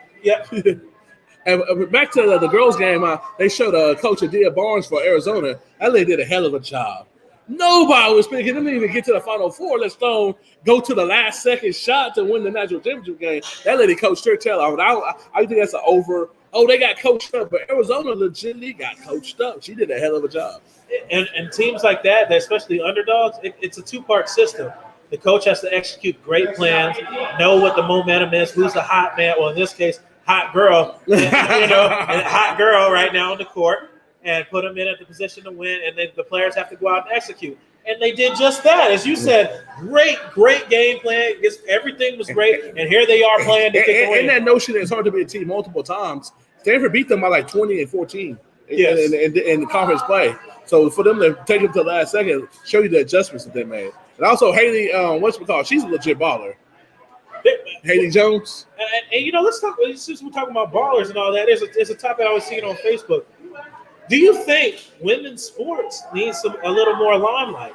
And back to the girls' game, they showed Coach Adia Barnes for Arizona. That lady did a hell of a job. Nobody was thinking them even get to the Final Four. Let alone go to the last second shot to win the national championship game. That lady coached her tail off. I think that's an over. Oh, they got coached up, but Arizona legitimately got coached up. She did a hell of a job. And teams like that, especially underdogs, it's a 2-part system. The coach has to execute great plans, know what the momentum is, who's the hot man, well, in this case, hot girl, and hot girl right now on the court, and put them in at the position to win, and then the players have to go out and execute. And they did just that. As you said, great game plan. Everything was great, and here they are playing to kick away. And that notion that it's hard to beat a team multiple times, Stanford beat them by like 20 and 14 in conference play. So for them to take it to the last second, show you the adjustments that they made. And also Haley, she's a legit baller. Haley Jones. And let's talk. Since we're talking about ballers and all that, there's a topic I was seeing on Facebook. Do you think women's sports needs a little more limelight?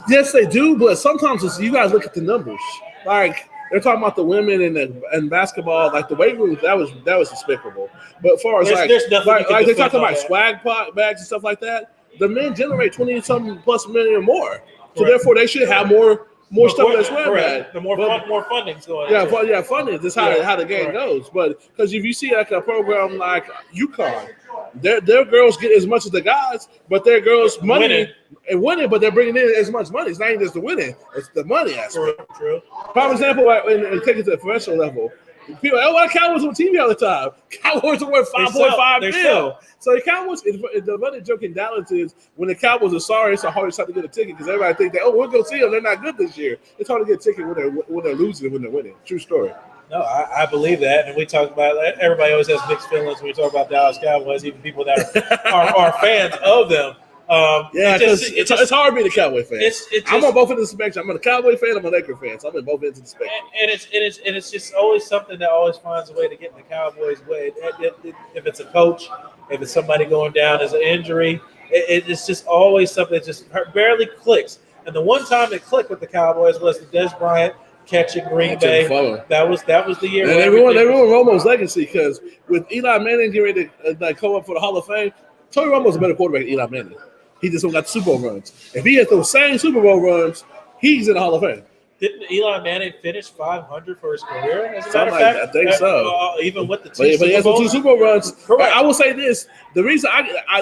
Yes, they do, but sometimes you guys look at the numbers. Like they're talking about the women and basketball, like the weight room. That was despicable. But as far as there's nothing like they're talking about swag bags and stuff like that. The men generate 20-something plus million or more, so therefore they should have more stuff that's swag. The more funding's going. Funding. That's how the game goes. But because if you see like a program like UConn, their girls get as much as the guys, but their girls winning, but they're bringing in as much money. It's not even just the winning; it's the money aspect. True. Prime example, and take it to the professional level. People are like, Cowboys on TV all the time. Cowboys are worth $5.5 million. So the Cowboys, the money joke in Dallas is when the Cowboys are sorry, it's the hardest time to get a ticket because everybody think that, we'll go see them. They're not good this year. It's hard to get a ticket when they're losing and when they're winning. True story. No, I believe that. And we talk about everybody always has mixed feelings when we talk about Dallas Cowboys, even people that are fans of them. It's hard being a Cowboy fan. I'm on both ends of the spectrum. I'm a Cowboy fan. I'm a Laker fan. So I'm in both ends of the spectrum. And it's just always something that always finds a way to get in the Cowboys' way. If it's a coach, if it's somebody going down as an injury, it's just always something that just barely clicks. And the one time it clicked with the Cowboys was the Des Bryant catch in Green Bay. That was the year. And everyone Romo's legacy because with Eli Manning getting ready to come up for the Hall of Fame, Tony Romo's a better quarterback than Eli Manning. He just got Super Bowl runs. If he has those same Super Bowl runs, he's in the Hall of Fame. Didn't Eli Manning finish 500 for his career? As a Something matter of fact, like that. I think so. Even with the But he has the 2 Super Bowl runs. Correct. I will say this: the reason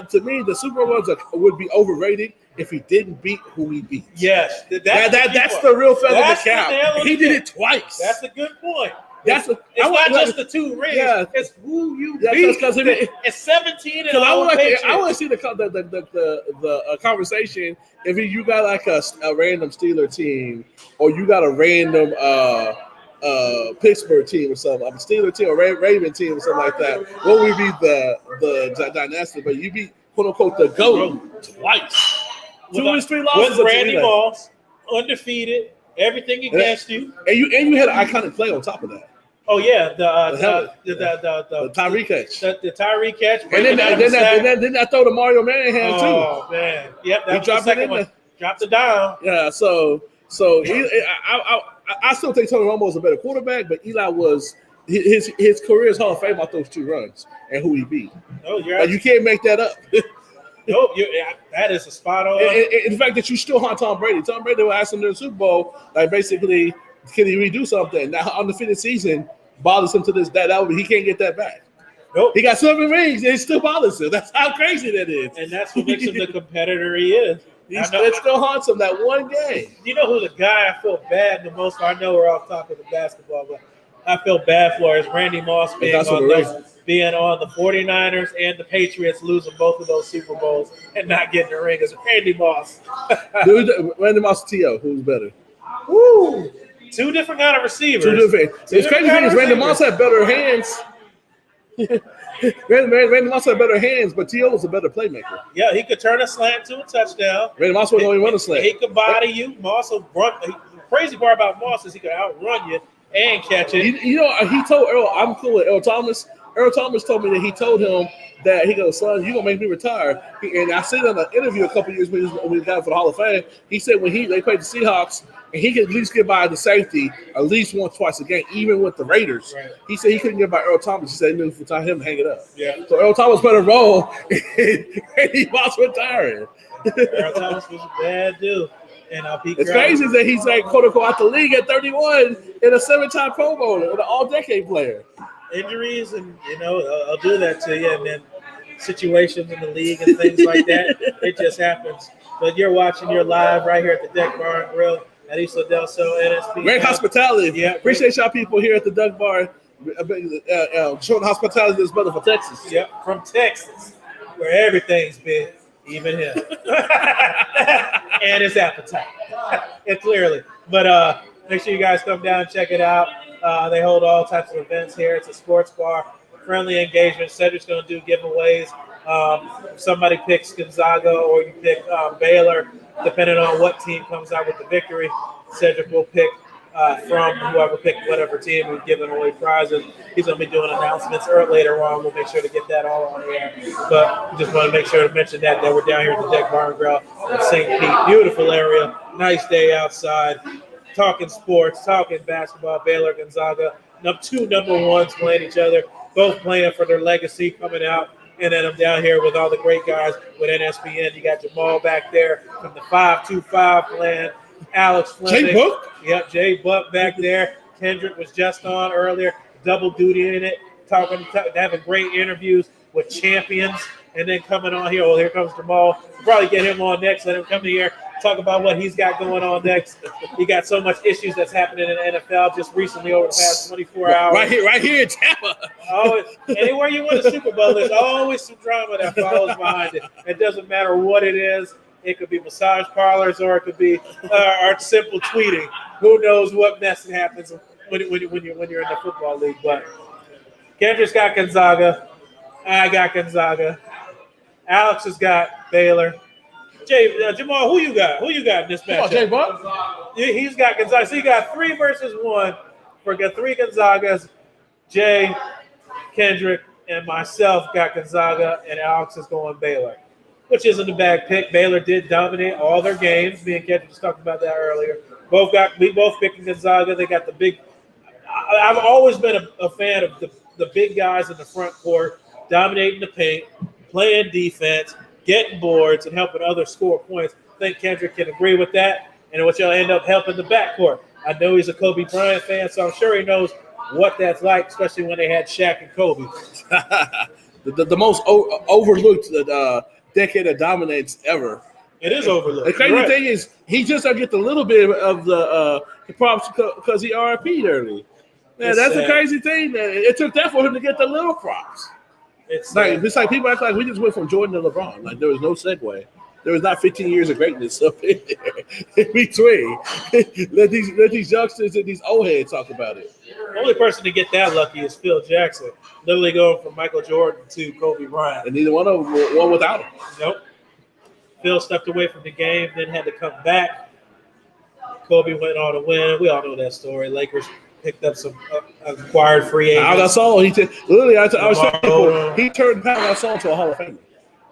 to me, the Super Bowl runs would be overrated if he didn't beat who he beat. Yes, that's the real feather in the cap. He did it twice. That's a good point. It's not just the 2 rings. Yeah. It's who you beat. It's 17 and I want Patriots. to see the conversation. If you got like a random Steeler team, or you got a random Pittsburgh team or something, a Steeler team or Raven team or something like that, what would be the dynasty? But you beat quote unquote the GOAT twice. 2 of his 3 losses with Randy Moss, undefeated, everything against you, and you had an iconic play on top of that. Oh yeah, the Tyreek catch, the Tyreek catch, and then I throw the Mario Manningham too. Oh man, yep, that was the second one. Dropped it down. Yeah, so I still think Tony Romo was a better quarterback, but Eli was his career is Hall of Fame off those 2 runs and who he beat. Oh, you're right. You can't make that up. Nope, that is a spot on. And the fact that you still hunt Tom Brady. Tom Brady will ask him in the Super Bowl, like basically, can he redo something? Now, undefeated season bothers him to this day. He can't get that back. Nope. He got 7 rings, and it still bothers him. That's how crazy that is. And that's what makes him the competitor he is. It still haunts him that one game. You know who the guy I feel bad the most for? I know we're off topic of basketball, but I feel bad for is Randy Moss being on the 49ers and the Patriots, losing both of those Super Bowls and not getting a ring. It's Randy Moss. Randy Moss, T.O., who's better? Woo! 2 different kind of receivers. It's crazy thing is Randy Moss had better hands. Randy Moss had better hands, but T.O. was a better playmaker. Yeah, he could turn a slant to a touchdown. Randy Moss would only run a slant. He could body you. Moss will run. The crazy part about Moss is he could outrun you and catch it. He told Earl, I'm cool with Earl Thomas. Earl Thomas told me that he told him that he goes, son, you're going to make me retire. And I said in an interview a couple years when we got for the Hall of Fame, he said when they played the Seahawks, and he could at least get by the safety at least once, twice a game, even with the Raiders. Right. He said he couldn't get by Earl Thomas. He said he knew for time him to hang it up. Yeah. So Earl Thomas better roll, and he was retiring. Earl Thomas was a bad dude. And it's crazy that he's like quote unquote out the league at 31 and a 7-time Pro Bowler and an all-decade player. Injuries and I'll do that to you, and then situations in the league and things like that. It just happens. But you're live right here at the Deck Bar and Grille at Isla del Sol, NSPN. Great hospitality. Yeah, appreciate y'all people here at the Deck Bar. Showing hospitality to this brother from Texas. Yep, from Texas, where everything's big, even him. And his appetite. And clearly. But make sure you guys come down and check it out. They hold all types of events here. It's a sports bar, friendly engagement. Cedric's going to do giveaways. If somebody picks Gonzaga or you pick Baylor, depending on what team comes out with the victory, Cedric will pick from whoever picked whatever team who's giving away prizes. He's going to be doing announcements later on. We'll make sure to get that all on air. But just want to make sure to mention that we're down here at the Deck Bar and Grille in St. Pete. Beautiful area. Nice day outside. Talking sports, talking basketball. Baylor, Gonzaga. 2 number 1s playing each other. Both playing for their legacy coming out. And then I'm down here with all the great guys with NSPN. You got Jamal back there from the 525 plan. Alex Fleming. Jay Buck? Yep, Jay Buck back there. Kendrick was just on earlier, double duty in it, having great interviews with champions. And then coming on here, here comes Jamal. We'll probably get him on next. Let him come here, talk about what he's got going on next. He got so much issues that's happening in the NFL just recently over the past 24 hours. Right here in Tampa. Anywhere you win a Super Bowl, there's always some drama that follows behind it. It doesn't matter what it is. It could be massage parlors or it could be our simple tweeting. Who knows what mess happens when you're in the football league. But Kendrick's got Gonzaga. I got Gonzaga. Alex has got Baylor. Jamal, who you got? Who you got in this matchup? Jay Buck? He's got Gonzaga. So you got 3 versus 1. We got 3 Gonzagas. Jay, Kendrick, and myself got Gonzaga, and Alex is going Baylor, which isn't a bad pick. Baylor did dominate all their games. Me and Kendrick just talked about that earlier. We both picked Gonzaga. They got the big. I've always been a fan of the big guys in the front court, dominating the paint, playing defense, getting boards, and helping others score points. I think Kendrick can agree with that, and what you'll end up helping the backcourt. I know he's a Kobe Bryant fan, so I'm sure he knows what that's like, especially when they had Shaq and Kobe. the most overlooked decade of dominance ever. It is overlooked. The crazy thing is, he just don't get a little bit of the props because he RIP'd early. Man, that's the crazy thing. It took that for him to get the little props. It's like people act like we just went from Jordan to LeBron. Like there was no segue. There was not 15 years of greatness up in between. let these youngsters and these old heads talk about it. The only person to get that lucky is Phil Jackson, literally going from Michael Jordan to Kobe Bryant. And neither one of them won without him. Nope. Phil stepped away from the game, then had to come back. Kobe went on to win. We all know that story. Lakers picked up some acquired free agents. I saw he turned Pat Gasol into a Hall of Famer.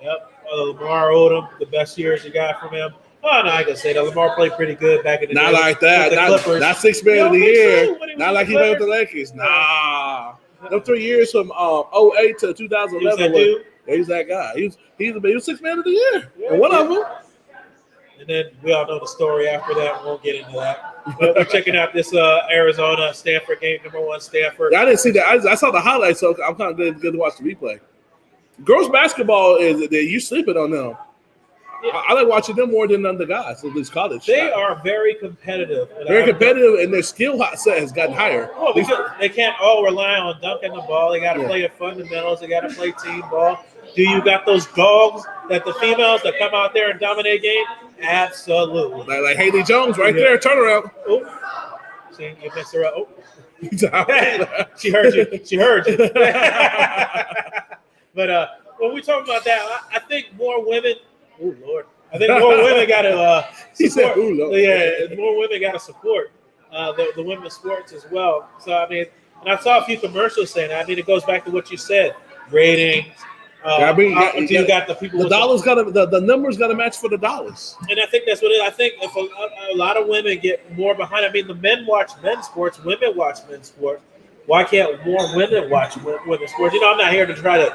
Yep. Lamar Odom, the best years you got from him. Oh, no, I can say that. Lamar played pretty good back in the day. Not like that. Not 6 man of the year. Not like he played with the Lakers. Nah. Them 3 years from 08 to 2011. He's that guy. He was 6 man of the year. Yeah, and one of them. And then we all know the story after that. We won't get into that. But we're checking out this Arizona Stanford game, number 1 Stanford. I didn't see that. I saw the highlights, so I'm kind of good to watch the replay. Girls basketball you sleeping on them. Yeah. I like watching them more than the guys in this college. They are very competitive. And their skill set has gotten higher. Well, because they can't all rely on dunking the ball. They got to play the fundamentals. They got to play team ball. Do you got those dogs that the females that come out there and dominate game? Absolutely. Like Haley Jones right there. Turn around. Oh, see, you messed her up. Oh. She heard you. She heard you. But when we talk about that, I think more women. Oh Lord! I think more women got to support. More women got to support the women's sports as well. So I mean, and I saw a few commercials saying that. I mean, it goes back to what you said: ratings. You got the people. The dollars got to. The numbers got to match for the dollars. And I think that's what it is. I think if a lot of women get more behind. I mean, the men watch men's sports, women watch men's sports. Why can't more women watch women's sports? You know, I'm not here to try to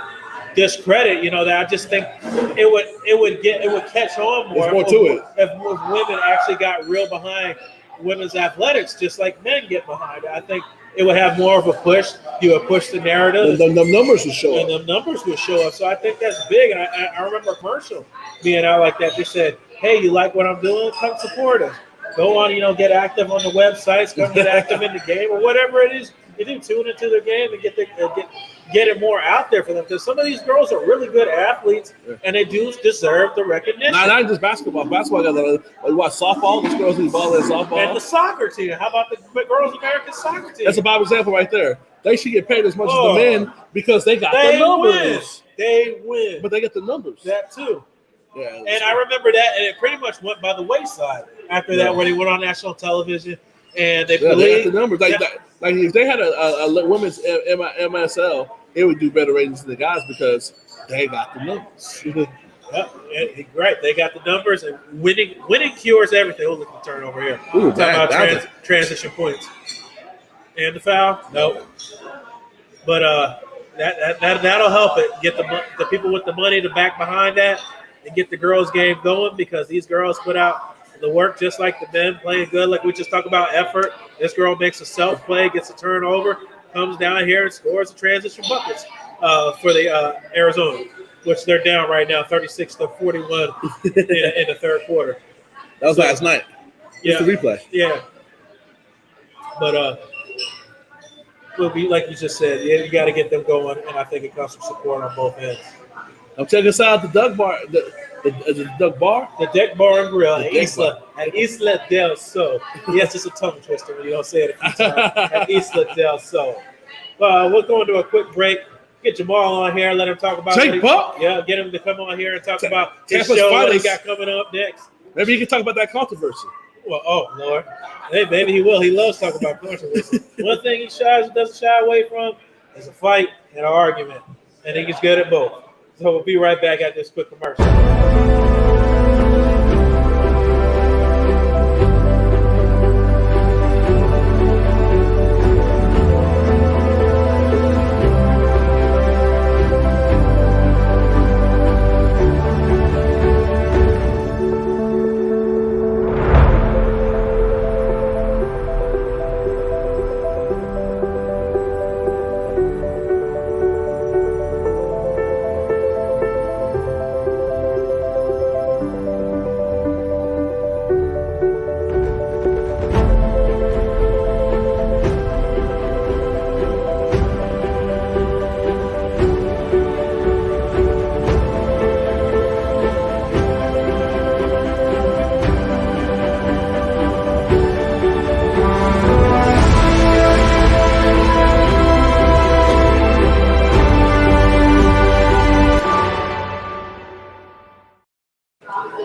discredit, that I just think it would catch on more. There's more to it. If women actually got real behind women's athletics, just like men get behind it. I think it would have more of a push. You would push the narrative. The numbers would show up. And the numbers would show up. So I think that's big. And I remember a commercial being out like that. They said, hey, you like what I'm doing? Come support us. Go on, get active on the websites. Come get active in the game or whatever it is. You do tune into their game and get it more out there for them, because some of these girls are really good athletes and they do deserve the recognition. Not just basketball. Basketball got watch softball. These girls who ball in softball and the soccer team. How about the girls' American soccer team? That's a bad example right there. They should get paid as much as the men because they got the numbers. They win, but they get the numbers. That too. Yeah, and I remember that, and it pretty much went by the wayside after that, where they went on national television and they got the numbers. Like if they had a women's MSL, it would do better ratings than the guys because they got the numbers. Right, they got the numbers, and winning cures everything. Oh, look at the turnover here. Ooh, talking about transition points and the foul. No, but that'll help it. Get the people with the money to back behind that and get the girls' game going, because these girls put out the work just like the men, playing good. Like we just talk about effort. This girl makes a self play, gets a turnover, comes down here and scores the transition buckets for the Arizona, which they're down right now, 36-41 in the third quarter. That was last night. It's the replay. Yeah, but will be like you just said. You got to get them going, and I think it comes from support on both ends. I'm checking us out the Deck Bar. The Deck Bar? The Deck Bar and Grille at Isla del Sol. Yes, it's a tongue twister when you don't say it a few times. At Isla del Sol. We're going to a quick break. Get Jamal on here. Let him talk about get him to come on here and talk about his show that he got coming up next. Maybe he can talk about that controversy. Well, oh, Lord. Hey, maybe he will. He loves talking about controversy. One thing he doesn't shy away from is a fight and an argument. And he's good at both. So we'll be right back at this quick commercial.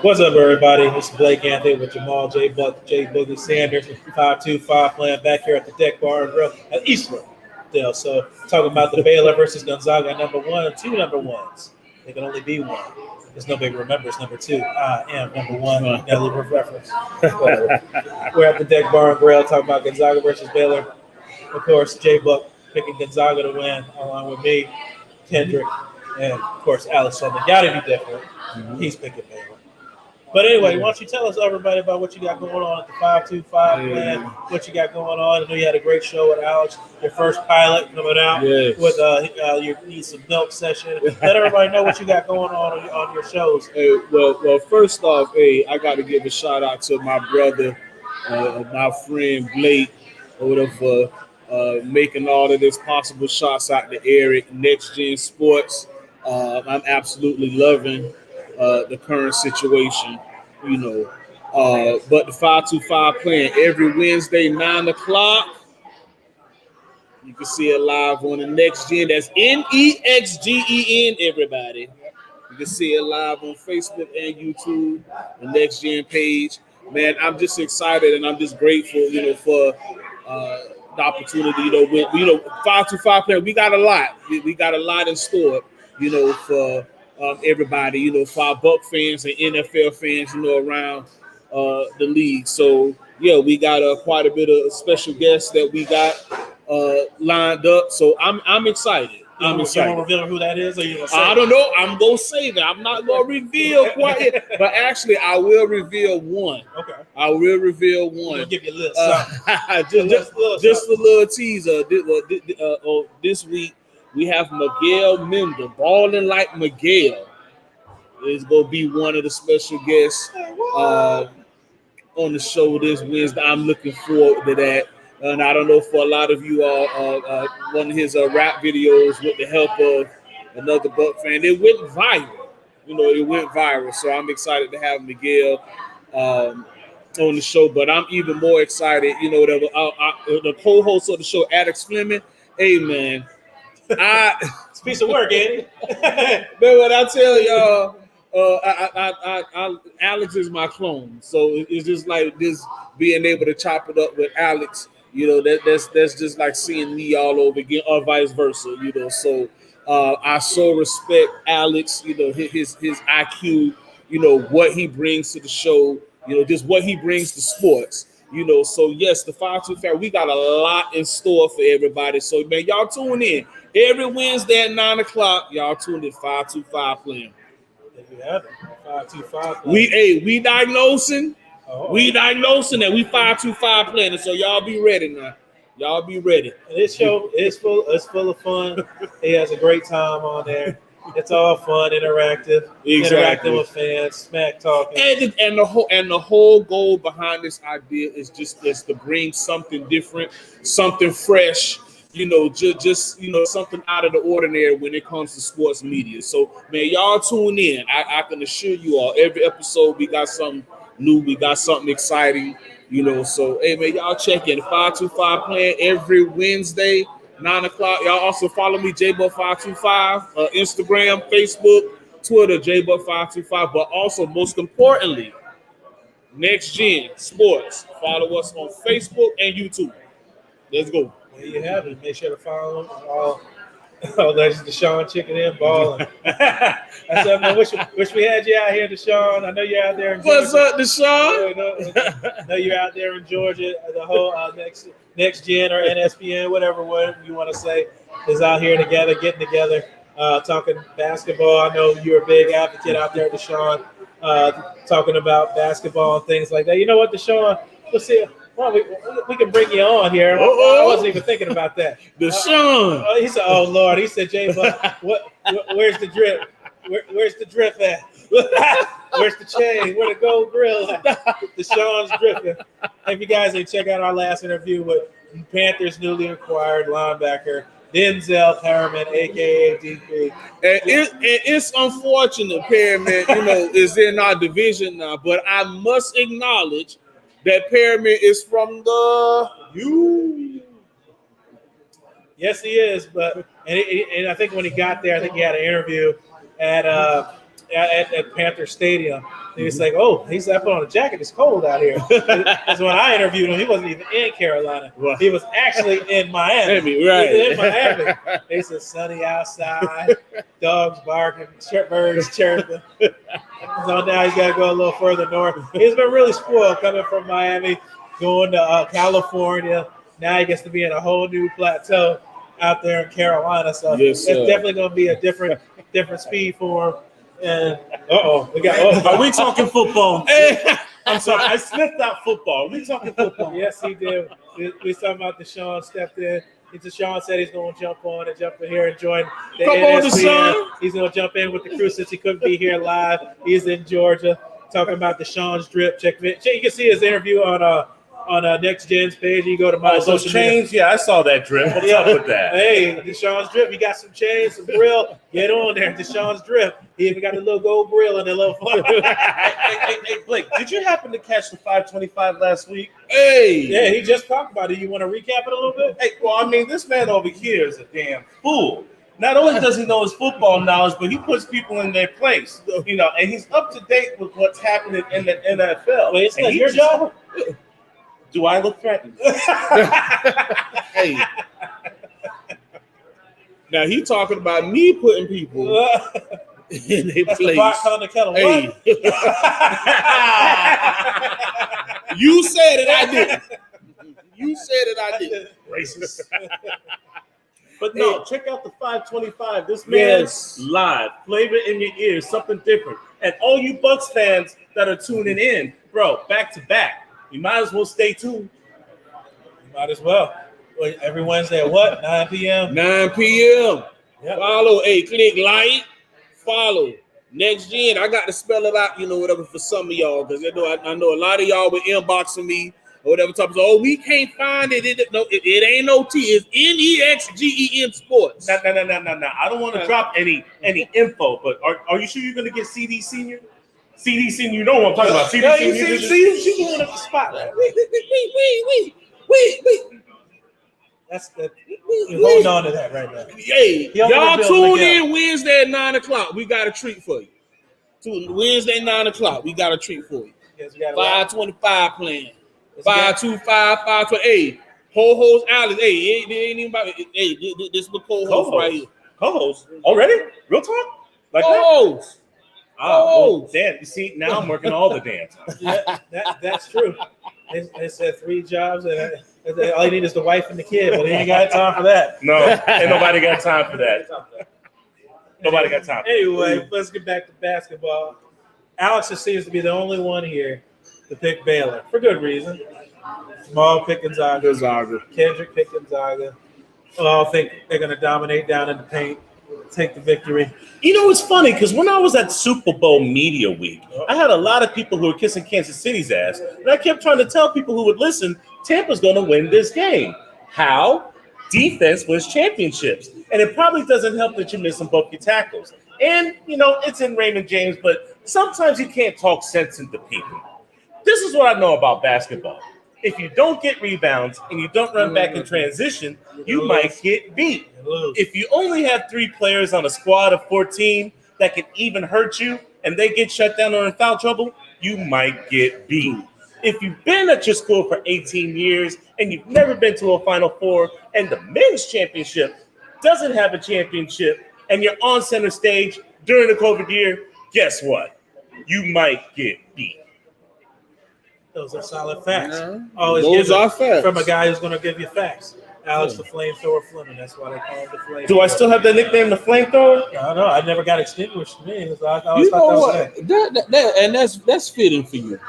What's up, everybody? It's Blake Anthony with Jamal J. Buck, J. Boogie Sanders, 525 playing back here at the Deck Bar and Grille at Isla. So talking about the Baylor versus Gonzaga, number 1 and 2 number ones. There can only be one. There's nobody remembers number 2. I am number 1. Got a little reference. We're at the Deck Bar and Grille talking about Gonzaga versus Baylor. Of course, J. Buck picking Gonzaga to win, along with me, Kendrick, and of course Alex. So got to be different. He's picking Baylor. But anyway, why don't you tell us, everybody, about what you got going on at the 525 plan, what you got going on. I know you had a great show with Alex, your first pilot coming out with your Need Some Milk session. Let everybody know what you got going on your shows. Hey, well, first off, I got to give a shout out to my brother, my friend Blake, for making all of this possible shots out the air at NexGen Sports. I'm absolutely loving the current situation, but the 525 playing every Wednesday, 9 o'clock. You can see it live on the NexGen. That's NEXGEN, everybody. You can see it live on Facebook and YouTube, the NexGen page. Man, I'm just excited and I'm just grateful, for the opportunity. 525 playing. We got a lot. We got a lot in store, for everybody, for our Buck fans and NFL fans, around the league. So, we got quite a bit of special guests that we got lined up. So I'm excited. I'm excited. You want to reveal who that is? Or you I don't know. I'm going to say that. I'm not going to reveal quite yet. But actually, I will reveal one. Okay. I will reveal one. I'll give you a little something. just a little teaser. This week, we have Miguel Mender, balling like Miguel, is going to be one of the special guests on the show this Wednesday. I'm looking forward to that. And I don't know for a lot of you all, one of his rap videos with the help of another Buck fan, it went viral. It went viral. So I'm excited to have Miguel on the show. But I'm even more excited, the co-host of the show, Alex Fleming. Hey, man. It's a piece of work, Eddie. Man, what I tell y'all, Alex is my clone. So it's just like this, being able to chop it up with Alex. That's just like seeing me all over again, or vice versa. So I so respect Alex. His IQ. What he brings to the show. Just what he brings to sports. So yes, the 525, we got a lot in store for everybody. So man, y'all tune in every Wednesday at 9 o'clock. Y'all tune in 525 playing. There you have it. 525. We diagnosing. We diagnosing that we 525 playing. So y'all be ready now. Y'all be ready. And this show is full of fun. He has a great time on there. It's all fun, interactive, interacting with fans, smack talking, and the whole goal behind this idea is just to bring something different, something fresh, just something out of the ordinary when it comes to sports media. So man, y'all tune in. I can assure you all, every episode we got something new, we got something exciting, So hey man, y'all check in 525 playing every Wednesday. 9 o'clock. Y'all also follow me, JBuck525, Instagram, Facebook, Twitter, JBuck525. But also, most importantly, NexGen Sports. Follow us on Facebook and YouTube. Let's go. There you have it. Make sure to follow them. That's Deshaun chicken in balling. I said, man, wish we had you out here, Deshaun. I know you're out there in Georgia. What's up, Deshaun? I know you're out there in Georgia. The whole NexGen or NSPN, whatever you want to say, is out here together, getting together, talking basketball. I know you're a big advocate out there, Deshaun, talking about basketball and things like that. You know what, Deshaun? Let's see. Well, we can bring you on here. I wasn't even thinking about that. Deshaun. He said, "Oh Lord," he said, "Jay, but where's the drip? Where's the drip at? Where's the chain? Where the gold grill at?" Deshaun's dripping. If you guys ain't check out our last interview with Panthers newly acquired linebacker Denzel Perriman, aka DP. And it's unfortunate, Perriman, is in our division now, but I must acknowledge that Perriman is from the U. Yes, he is. But and I think when he got there, I think he had an interview at at Panther Stadium. And he's like, "Oh, he's up on a jacket. It's cold out here." Because when I interviewed him, he wasn't even in Carolina. He was actually in Miami. Right. He was in Miami. They said sunny outside, dogs barking, birds chirping. So now he's got to go a little further north. He's been really spoiled coming from Miami, going to California. Now he gets to be in a whole new plateau out there in Carolina. So it's definitely going to be a different speed for him. And Are we talking football? I'm sorry, I sniffed out football. Are we talking football? Yes, he did. We was talking about Deshaun stepped in. Deshaun said he's going to jump in here and join the NSPN. He's going to jump in with the crew since he couldn't be here live. He's in Georgia talking about Deshaun's drip. Check you can see his interview on NexGen's page. You go to my those chains. Yeah, I saw that drip. What's up with that? Hey, Deshaun's drip. You got some chains, some grill. Get on there, Deshaun's drip. He even got the little gold grill and the little. Hey, Blake, did you happen to catch the 525 last week? Hey, yeah, he just talked about it. You want to recap it a little bit? Hey, well, I mean, this man over here is a damn fool. Not only does he know his football knowledge, but he puts people in their place. You know, and he's up to date with what's happening in the NFL. Wait, it's not your job. Do I look threatened? Hey. Now he talking about me putting people in their place. The pot on the kettle. Hey. You said it, I didn't. You said it, I didn't. Racist. But no, check out the 525. This man's live. Flavor in your ears, something different. And all you Bucks fans that are tuning in, bro, back to back. You might as well stay tuned. You might as well. Every Wednesday at what? 9 p.m.? 9 p.m. Yep. Follow. Hey, click like. Follow. NexGen. I got to spell it out, whatever, for some of y'all. Because I know a lot of y'all were inboxing me or whatever. Oh, we can't find it. It ain't no T. It's NexGen Sports. No. I don't want to drop any info, but are you sure you're going to get CD Senior? CD Senior, you know what I'm talking about. CD Senior. She's going up the spotlight. Wait. That's the. You're holding on to that right now. Hey, y'all tune in Wednesday at 9 o'clock. We got a treat for you. Wednesday 9 o'clock. We got a treat for you. Yes, we got 525 plan. 525, 520. Hey, Ho-Ho's Isla. Hey, it ain't even about it. Hey, this is the co-host right here. Co-host? Already? Real talk? Like co-host. Well, damn. You see, now I'm working all the damn time. Yeah, that's true. They said 3 jobs, and all you need is the wife and the kid, but they ain't got time for that. No, ain't nobody got time for that. Nobody got time. Anyway, let's get back to basketball. Alex just seems to be the only one here to pick Baylor for good reason. Jamal picked Gonzaga. Kendrick picked Gonzaga. Well, I think they're going to dominate down in the paint, take the victory. You know, it's funny because when I was at Super Bowl Media Week, I had a lot of people who were kissing Kansas City's ass, and I kept trying to tell people who would listen, Tampa's going to win this game. How? Defense wins championships. And it probably doesn't help that you're missing both your tackles. And, it's in Raymond James, but sometimes you can't talk sense into people. This is what I know about basketball. If you don't get rebounds and you don't run back in transition, you might get beat. If you only have 3 players on a squad of 14 that can even hurt you and they get shut down or in foul trouble, you might get beat. If you've been at your school for 18 years and you've never been to a Final Four and the men's championship doesn't have a championship and you're on center stage during the COVID year, guess what? You might get beat. Those are solid facts. Yeah. Always Those are facts. From a guy who's going to give you facts. Alex the Flamethrower Fleming. That's why they call him the Flamethrower. Do I still have the nickname, the Flamethrower? I don't know. I never got extinguished to me. I You know what? That's fitting for you.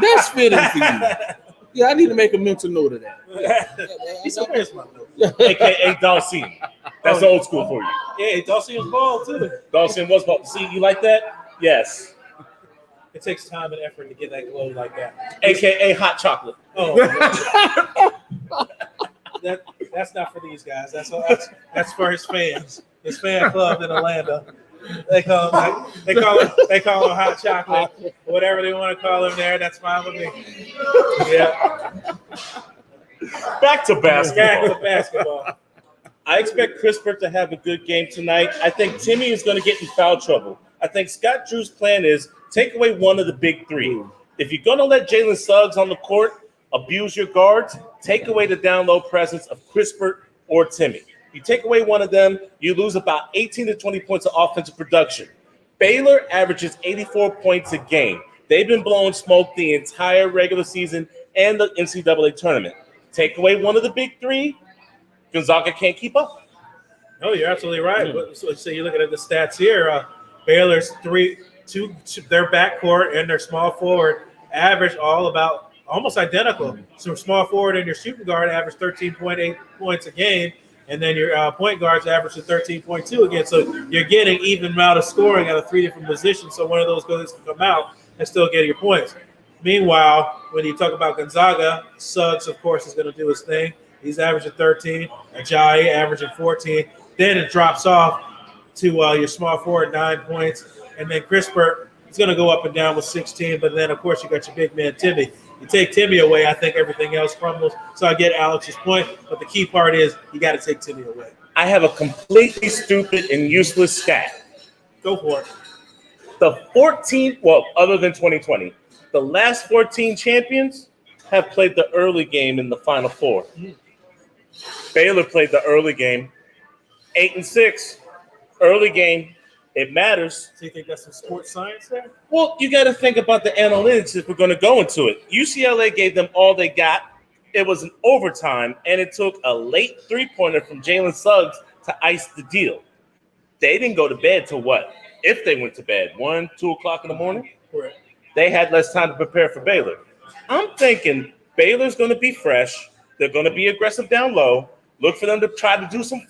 That's fitting for you. Yeah, I need to make a mental note of that. Where's my note? AKA Dawson. That's old school for you. Yeah, Dawson was bald too. Dawson was bald. See, you like that? Yes. It takes time and effort to get that glow like that. AKA hot chocolate. Oh, that's not for these guys. That's for his fans. His fan club in Atlanta. They call him hot chocolate. Whatever they want to call him there, that's fine with me. Yeah. Back to basketball. I expect Chris Burke to have a good game tonight. I think Timmy is going to get in foul trouble. I think Scott Drew's plan is take away one of the big three. If you're going to let Jalen Suggs on the court abuse your guards, take away the down low presence of Crispert or Timmy. You take away one of them, you lose about 18 to 20 points of offensive production. Baylor averages 84 points a game. They've been blowing smoke the entire regular season and the NCAA tournament. Take away one of the big three, Gonzaga can't keep up. No, you're absolutely right. So you're looking at the stats here. Baylor's their backcourt and their small forward average all about almost identical. So small forward and your shooting guard average 13.8 points a game, and then your point guards average 13.2 again. So you're getting even amount of scoring out of three different positions. So one of those guys can come out and still get your points. Meanwhile, when you talk about Gonzaga, Suggs, of course, is going to do his thing. He's averaging 13. Ajayi averaging 14. Then it drops off to your small forward, 9 points. And then Crispert is going to go up and down with 16. But then, of course, you got your big man, Timmy. You take Timmy away, I think everything else crumbles. So I get Alex's point. But the key part is you got to take Timmy away. I have a completely stupid and useless stat. Go for it. The 14, well, other than 2020, the last 14 champions have played the early game in the Final Four. Baylor played the early game, 8-6, early game. It matters. So you think that's some sports science there? Well, you got to think about the analytics if we're going to go into it. UCLA gave them all they got. It was an overtime, and it took a late three-pointer from Jalen Suggs to ice the deal. They didn't go to bed till what? If they went to bed, 1, 2 o'clock in the morning? Correct. They had less time to prepare for Baylor. I'm thinking Baylor's going to be fresh. They're going to be aggressive down low. Look for them to try to do some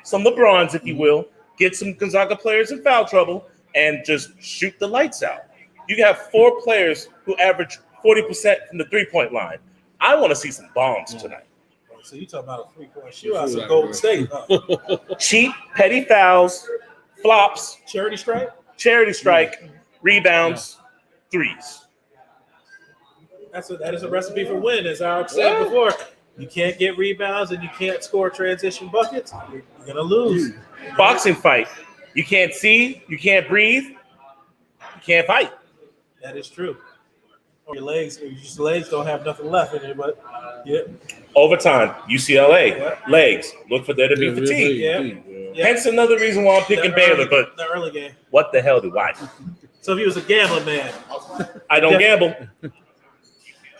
some LeBrons, if you will, get some Gonzaga players in foul trouble, and just shoot the lights out. You have 4 players who average 40% from the three-point line. I want to see some bombs tonight. So you talking about a 3-point shootout at Golden State. Huh? Cheap, petty fouls, flops, charity strike, rebounds, threes. That is a recipe for win, as Alex said before. You can't get rebounds and you can't score transition buckets, you're going to lose. Boxing fight. You can't see, you can't breathe, you can't fight. That is true. Your legs don't have nothing left in it, but yeah. Overtime, UCLA, legs. Look for there to be fatigue. Yeah. Hence another reason why I'm picking Baylor, but the early game. What the hell do I do? So if he was a gambling man. I don't gamble.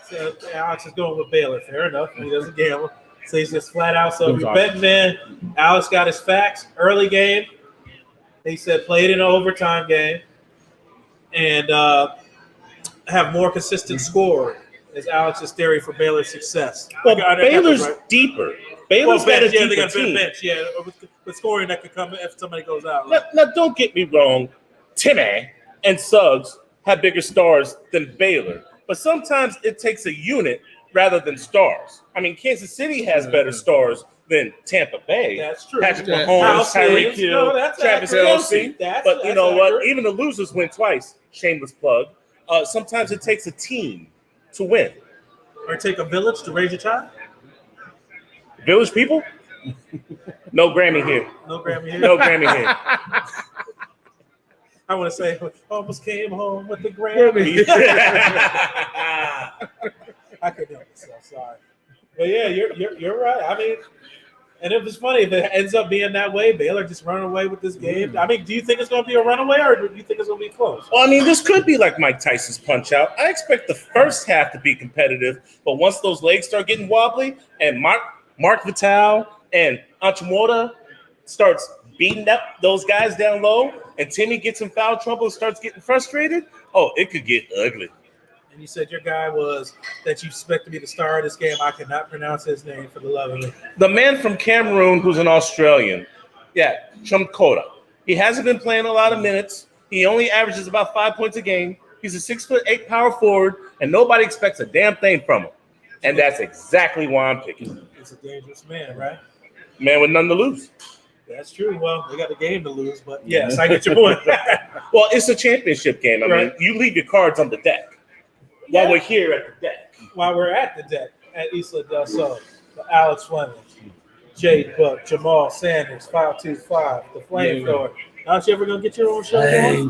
So Alex is going with Baylor. Fair enough. He doesn't gamble. So he's just flat out. So if you're betting man, Alex got his facts. Early game, he said played in an overtime game and have more consistent score is Alex's theory for Baylor's success. Well, Baylor's deeper. Baylor's got a deeper team. Bench, with scoring that could come if somebody goes out. Now, don't get me wrong. Timmy and Suggs have bigger stars than Baylor. But sometimes it takes a unit rather than stars. I mean, Kansas City has better stars than Tampa Bay. That's true. Patrick Mahomes, Tyreek Hill, Travis Kelce. But you know what? Even the losers win twice. Shameless plug. Sometimes it takes a team to win. Or take a village to raise a child. Village people? No Grammy here. No Grammy here. No Grammy here. I want to say, almost came home with the Grammy. I couldn't help myself. Sorry, but yeah, you're right. I mean, and it was funny if it ends up being that way. Baylor just running away with this game. I mean, do you think it's going to be a runaway, or do you think it's going to be close? Well, I mean, this could be like Mike Tyson's Punch Out. I expect the first half to be competitive, but once those legs start getting wobbly, and Mark Vital and Anchamoda starts beating up those guys down low, and Timmy gets in foul trouble and starts getting frustrated, it could get ugly. And you said your guy was that you expect to be the star of this game. I cannot pronounce his name for the love of me. The man from Cameroon who's an Australian. Yeah, Chumkota. He hasn't been playing a lot of minutes. He only averages about 5 points a game. He's a 6'8" power forward, and nobody expects a damn thing from him. And that's exactly why I'm picking. He's a dangerous man, right? Man with nothing to lose. That's true. Well, they got the game to lose, but yes, I get your point. Well, it's a championship game. I mean, you leave your cards on the deck while we're here at the deck. While we're at the deck at Isla del Sol, Alex Fleming, Jade Buck, Jamal Sanders, 525, the flamethrower, Alex, you ever gonna get your own show?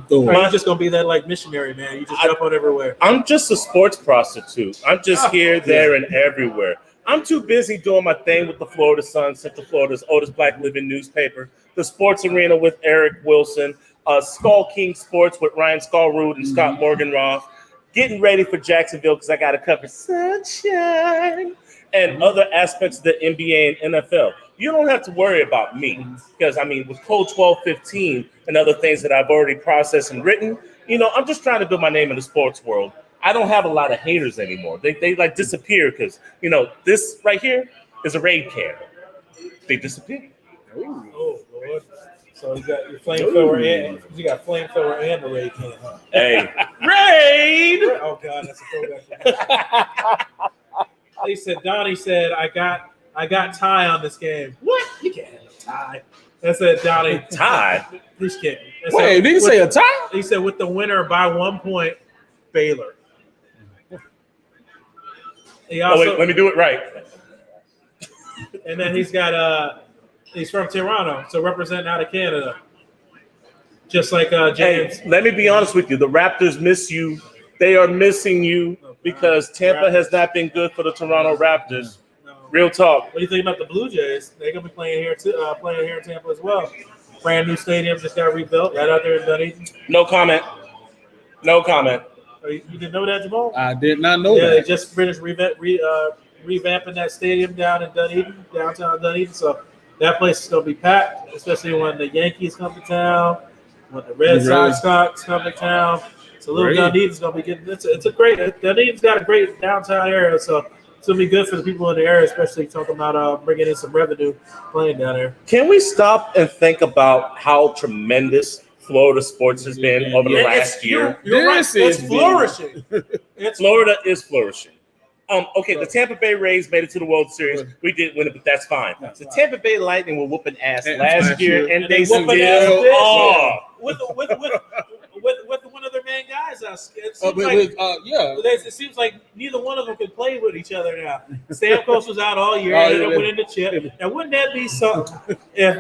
Mine's just gonna be that like missionary, man. You just jump on everywhere. I'm just a sports prostitute. I'm just here, there, and everywhere. I'm too busy doing my thing with the Florida Sun, Central Florida's oldest black living newspaper, the Sports Arena with Eric Wilson, Skull King Sports with Ryan Skullroot and Scott Morganroth, getting ready for Jacksonville because I got to cover Sunshine and other aspects of the NBA and NFL. You don't have to worry about me because, I mean, with Code 1215 and other things that I've already processed and written, you know, I'm just trying to build my name in the sports world. I don't have a lot of haters anymore. They like disappear because, you know, this right here is a raid cam. They disappear. Oh, Lord. So you got your flamethrower and you got flamethrower and the raid cam. Huh? Hey, raid! Oh God, that's a throwback. They said Donnie said I got tie on this game. What? You can't have a tie. That said Donnie tie. Please kick me. Wait, did he say a tie? He said with the winner by 1 point, Baylor. He also, wait, let me do it right. And then he's got he's from Toronto, so representing out of Canada. Just like James. Hey, let me be honest with you. The Raptors miss you. They are missing you because Tampa has not been good for the Toronto Raptors. No. Real talk. What do you think about the Blue Jays? They're gonna be playing here too, playing here in Tampa as well. Brand new stadium just got rebuilt right out there in Dunedin. No comment. No comment. You didn't know that, Jamal? I did not know Yeah, that. they just finished revamping that stadium down in Dunedin, downtown Dunedin. So that place is gonna be packed, especially when the Yankees come to town, when the Red Sox come to town. So little Dunedin's gonna be getting. It's a great. Dunedin's got a great downtown area, so it's gonna be good for the people in the area, especially talking about bringing in some revenue playing down there. Can we stop and think about how tremendous Florida sports has been over the last year? You're right. It's flourishing. Florida is flourishing. Okay, the Tampa Bay Rays made it to the World Series. We didn't win it, but that's fine. The Tampa Bay Lightning were whooping ass last year, and they still are. With one of their main guys, it seems like neither one of them can play with each other now. Stamkos was out all year, ended up winning the chip. And wouldn't that be something if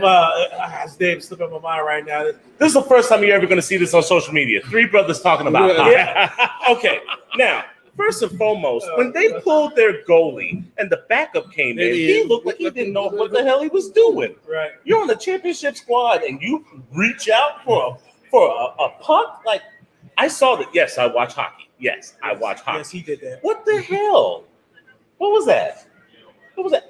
his name's slipping my mind right now? This is the first time you're ever going to see this on social media. Three brothers talking about hockey. Yeah. Okay, now, first and foremost, when they pulled their goalie and the backup came in, he looked like he didn't know what the hell he was doing. Right. You're on the championship squad and you reach out for a puck? Like, I saw that. Yes, I watch hockey. Yes, I watch hockey. Yes, he did that. What the hell? What was that?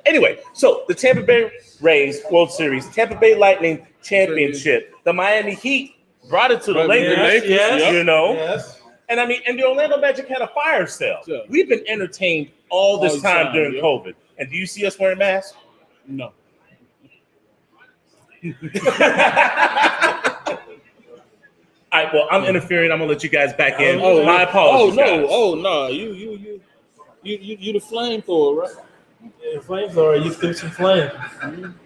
Anyway, so the Tampa Bay Rays World Series, Tampa Bay Lightning Championship, the Miami Heat brought it to the Lakers, you know. Yes. And I mean, and the Orlando Magic had a fire sale. Yeah. We've been entertained all this time during COVID. And do you see us wearing masks? No. All right, well, I'm interfering. I'm gonna let you guys back in. My apologies. No. You the flamethrower, right? Yeah, flamethrower. You threw some flame.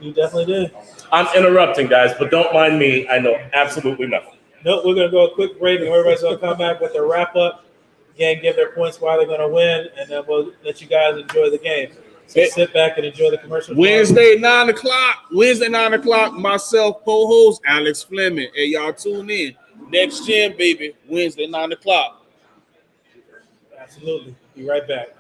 You definitely did. I'm interrupting, guys, but don't mind me. I know absolutely nothing. Nope, we're gonna go a quick break, and everybody's gonna come back with their wrap up. Again, give their points why they're gonna win, and then we'll let you guys enjoy the game. So sit back and enjoy the commercial. Wednesday 9 o'clock. Myself, co-host Alex Fleming. Hey, y'all tune in. NexGen, baby. Wednesday 9 o'clock. Absolutely. Be right back.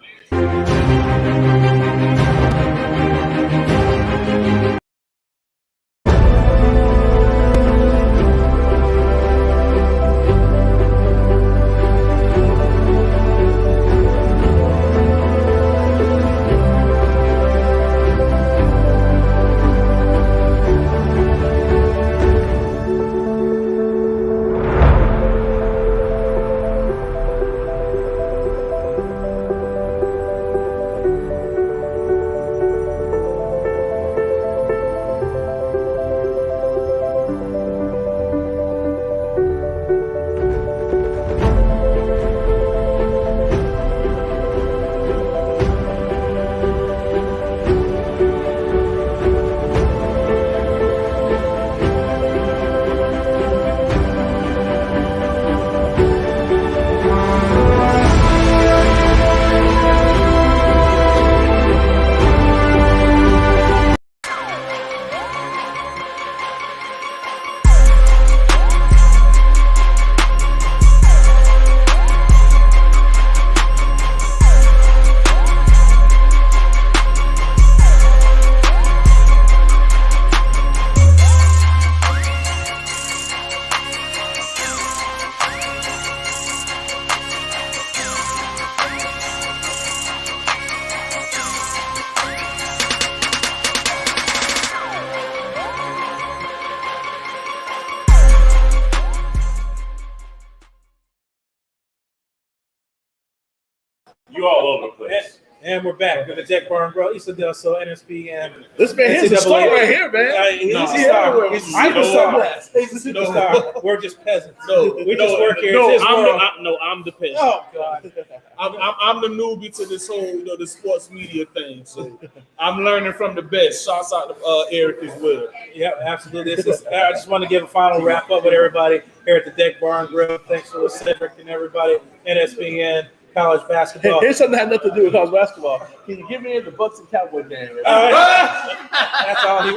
You all over the place. And we're back with the Deck Bar and Grille, Isla Del Sol, NSPN. This man here's a star right here, man. He's a star. He's a superstar. He's a superstar. We're just peasants. We just work here. I'm the peasant. Oh God. I'm the newbie to this whole, the sports media thing. So I'm learning from the best. Shouts out to Eric as well. Yeah, absolutely. I just want to give a final wrap up with everybody here at the Deck Bar and Grille. Thanks for Cedric and everybody. NSPN. College basketball. Here's something that had nothing to do with college basketball. Can you give me the Bucks and Cowboys game? That's all he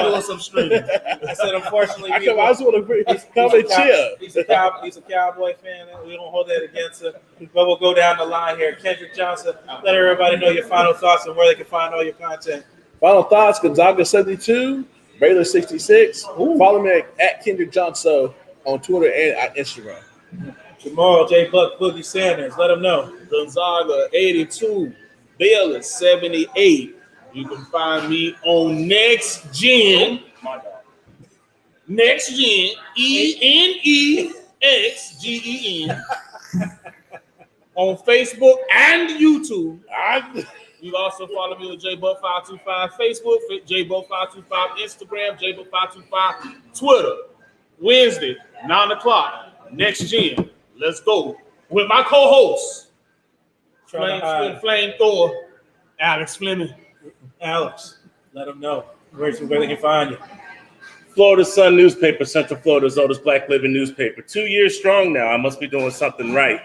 wants. Some streaming. I said, unfortunately, I just want to come and cheer. He's a Cowboy fan. We don't hold that against him. But we'll go down the line here. Kendrick Johnson, let everybody know your final thoughts and where they can find all your content. Final thoughts: Gonzaga 72, Baylor 66. Follow me at Kendrick Johnson on Twitter and at Instagram. Tomorrow, J. Buck, Boogie Sanders. Let them know. Gonzaga 82, Baylor 78. You can find me on NexGen. NexGen, ENEXGEN. On Facebook and YouTube. You can also follow me on JBuck525 Facebook, JBuck525 Instagram, JBuck525 Twitter. Wednesday, 9 o'clock, NexGen. Let's go with my co-host, Flamethrower, Alex Fleming. Alex, let them know where they can find you. Florida Sun newspaper, Central Florida's oldest black living newspaper. 2 years strong now. I must be doing something right.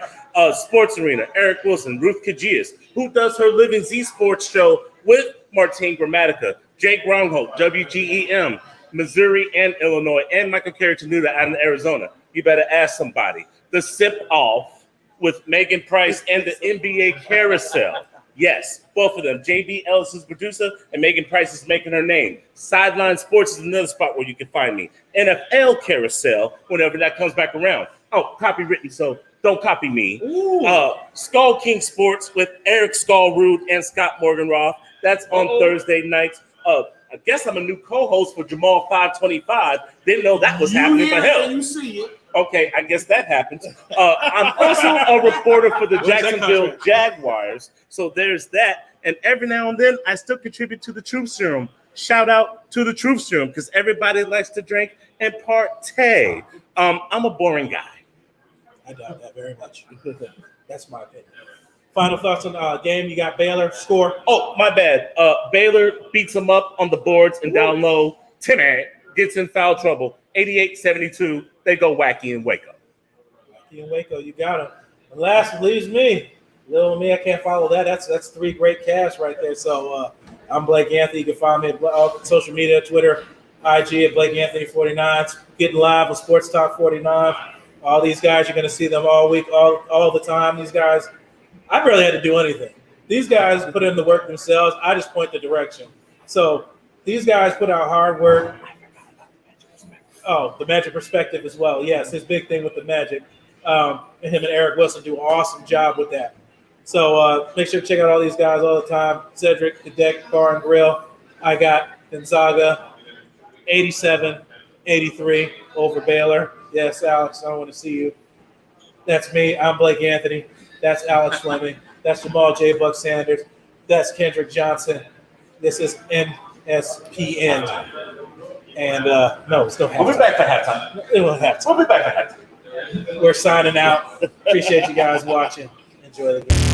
Sports Arena, Eric Wilson, Ruth Kajias, who does her Living Z Sports show with Martine Gramatica, Jake Rongholt, WGEM, Missouri and Illinois, and Michael Carritanuta out in Arizona. You better ask somebody. The Sip Off with Megan Price and the NBA Carousel. Yes, both of them. JB Ellis is producer, and Megan Price is making her name. Sideline Sports is another spot where you can find me. NFL Carousel, whenever that comes back around. Oh, copywritten, so don't copy me. Skull King Sports with Eric Skullroot and Scott Morganroth. That's on Thursday nights. I guess I'm a new co-host for Jamal 525. Didn't know that was happening, but hell. You see it. Okay, I guess that happens. I'm also a reporter for the Jacksonville Jaguars, so there's that. And every now and then, I still contribute to the Truth Serum. Shout out to the Truth Serum, because everybody likes to drink and partay. I'm a boring guy. I doubt that very much. That's my opinion. Final thoughts on the game. You got Baylor score. Oh, my bad. Baylor beats them up on the boards and down low. Timmy gets in foul trouble. 88-72. They go Wacky and Waco. Wacky and Waco, you got him. And last leaves me. Little me, I can't follow that. That's three great casts right there. So I'm Blake Anthony. You can find me at social media, Twitter, IG at Blake Anthony 49. Getting live on Sports Talk 49. All these guys, you're going to see them all week, all the time. These guys, I barely had to do anything. These guys put in the work themselves. I just point the direction. So these guys put out hard work. Oh, the Magic perspective as well. Yes, his big thing with the Magic. And him and Eric Wilson do an awesome job with that. So make sure to check out all these guys all the time. Cedric, the Deck Bar and Grille. I got Gonzaga 87-83 over Baylor. Yes, Alex, I want to see you. That's me. I'm Blake Anthony. That's Alex Fleming. That's Jamal J. Buck Sanders. That's Kendrick Johnson. This is NSPN. And no, it's still halftime. We'll be back for halftime. We'll be back for halftime. We're signing out. Appreciate you guys watching. Enjoy the game.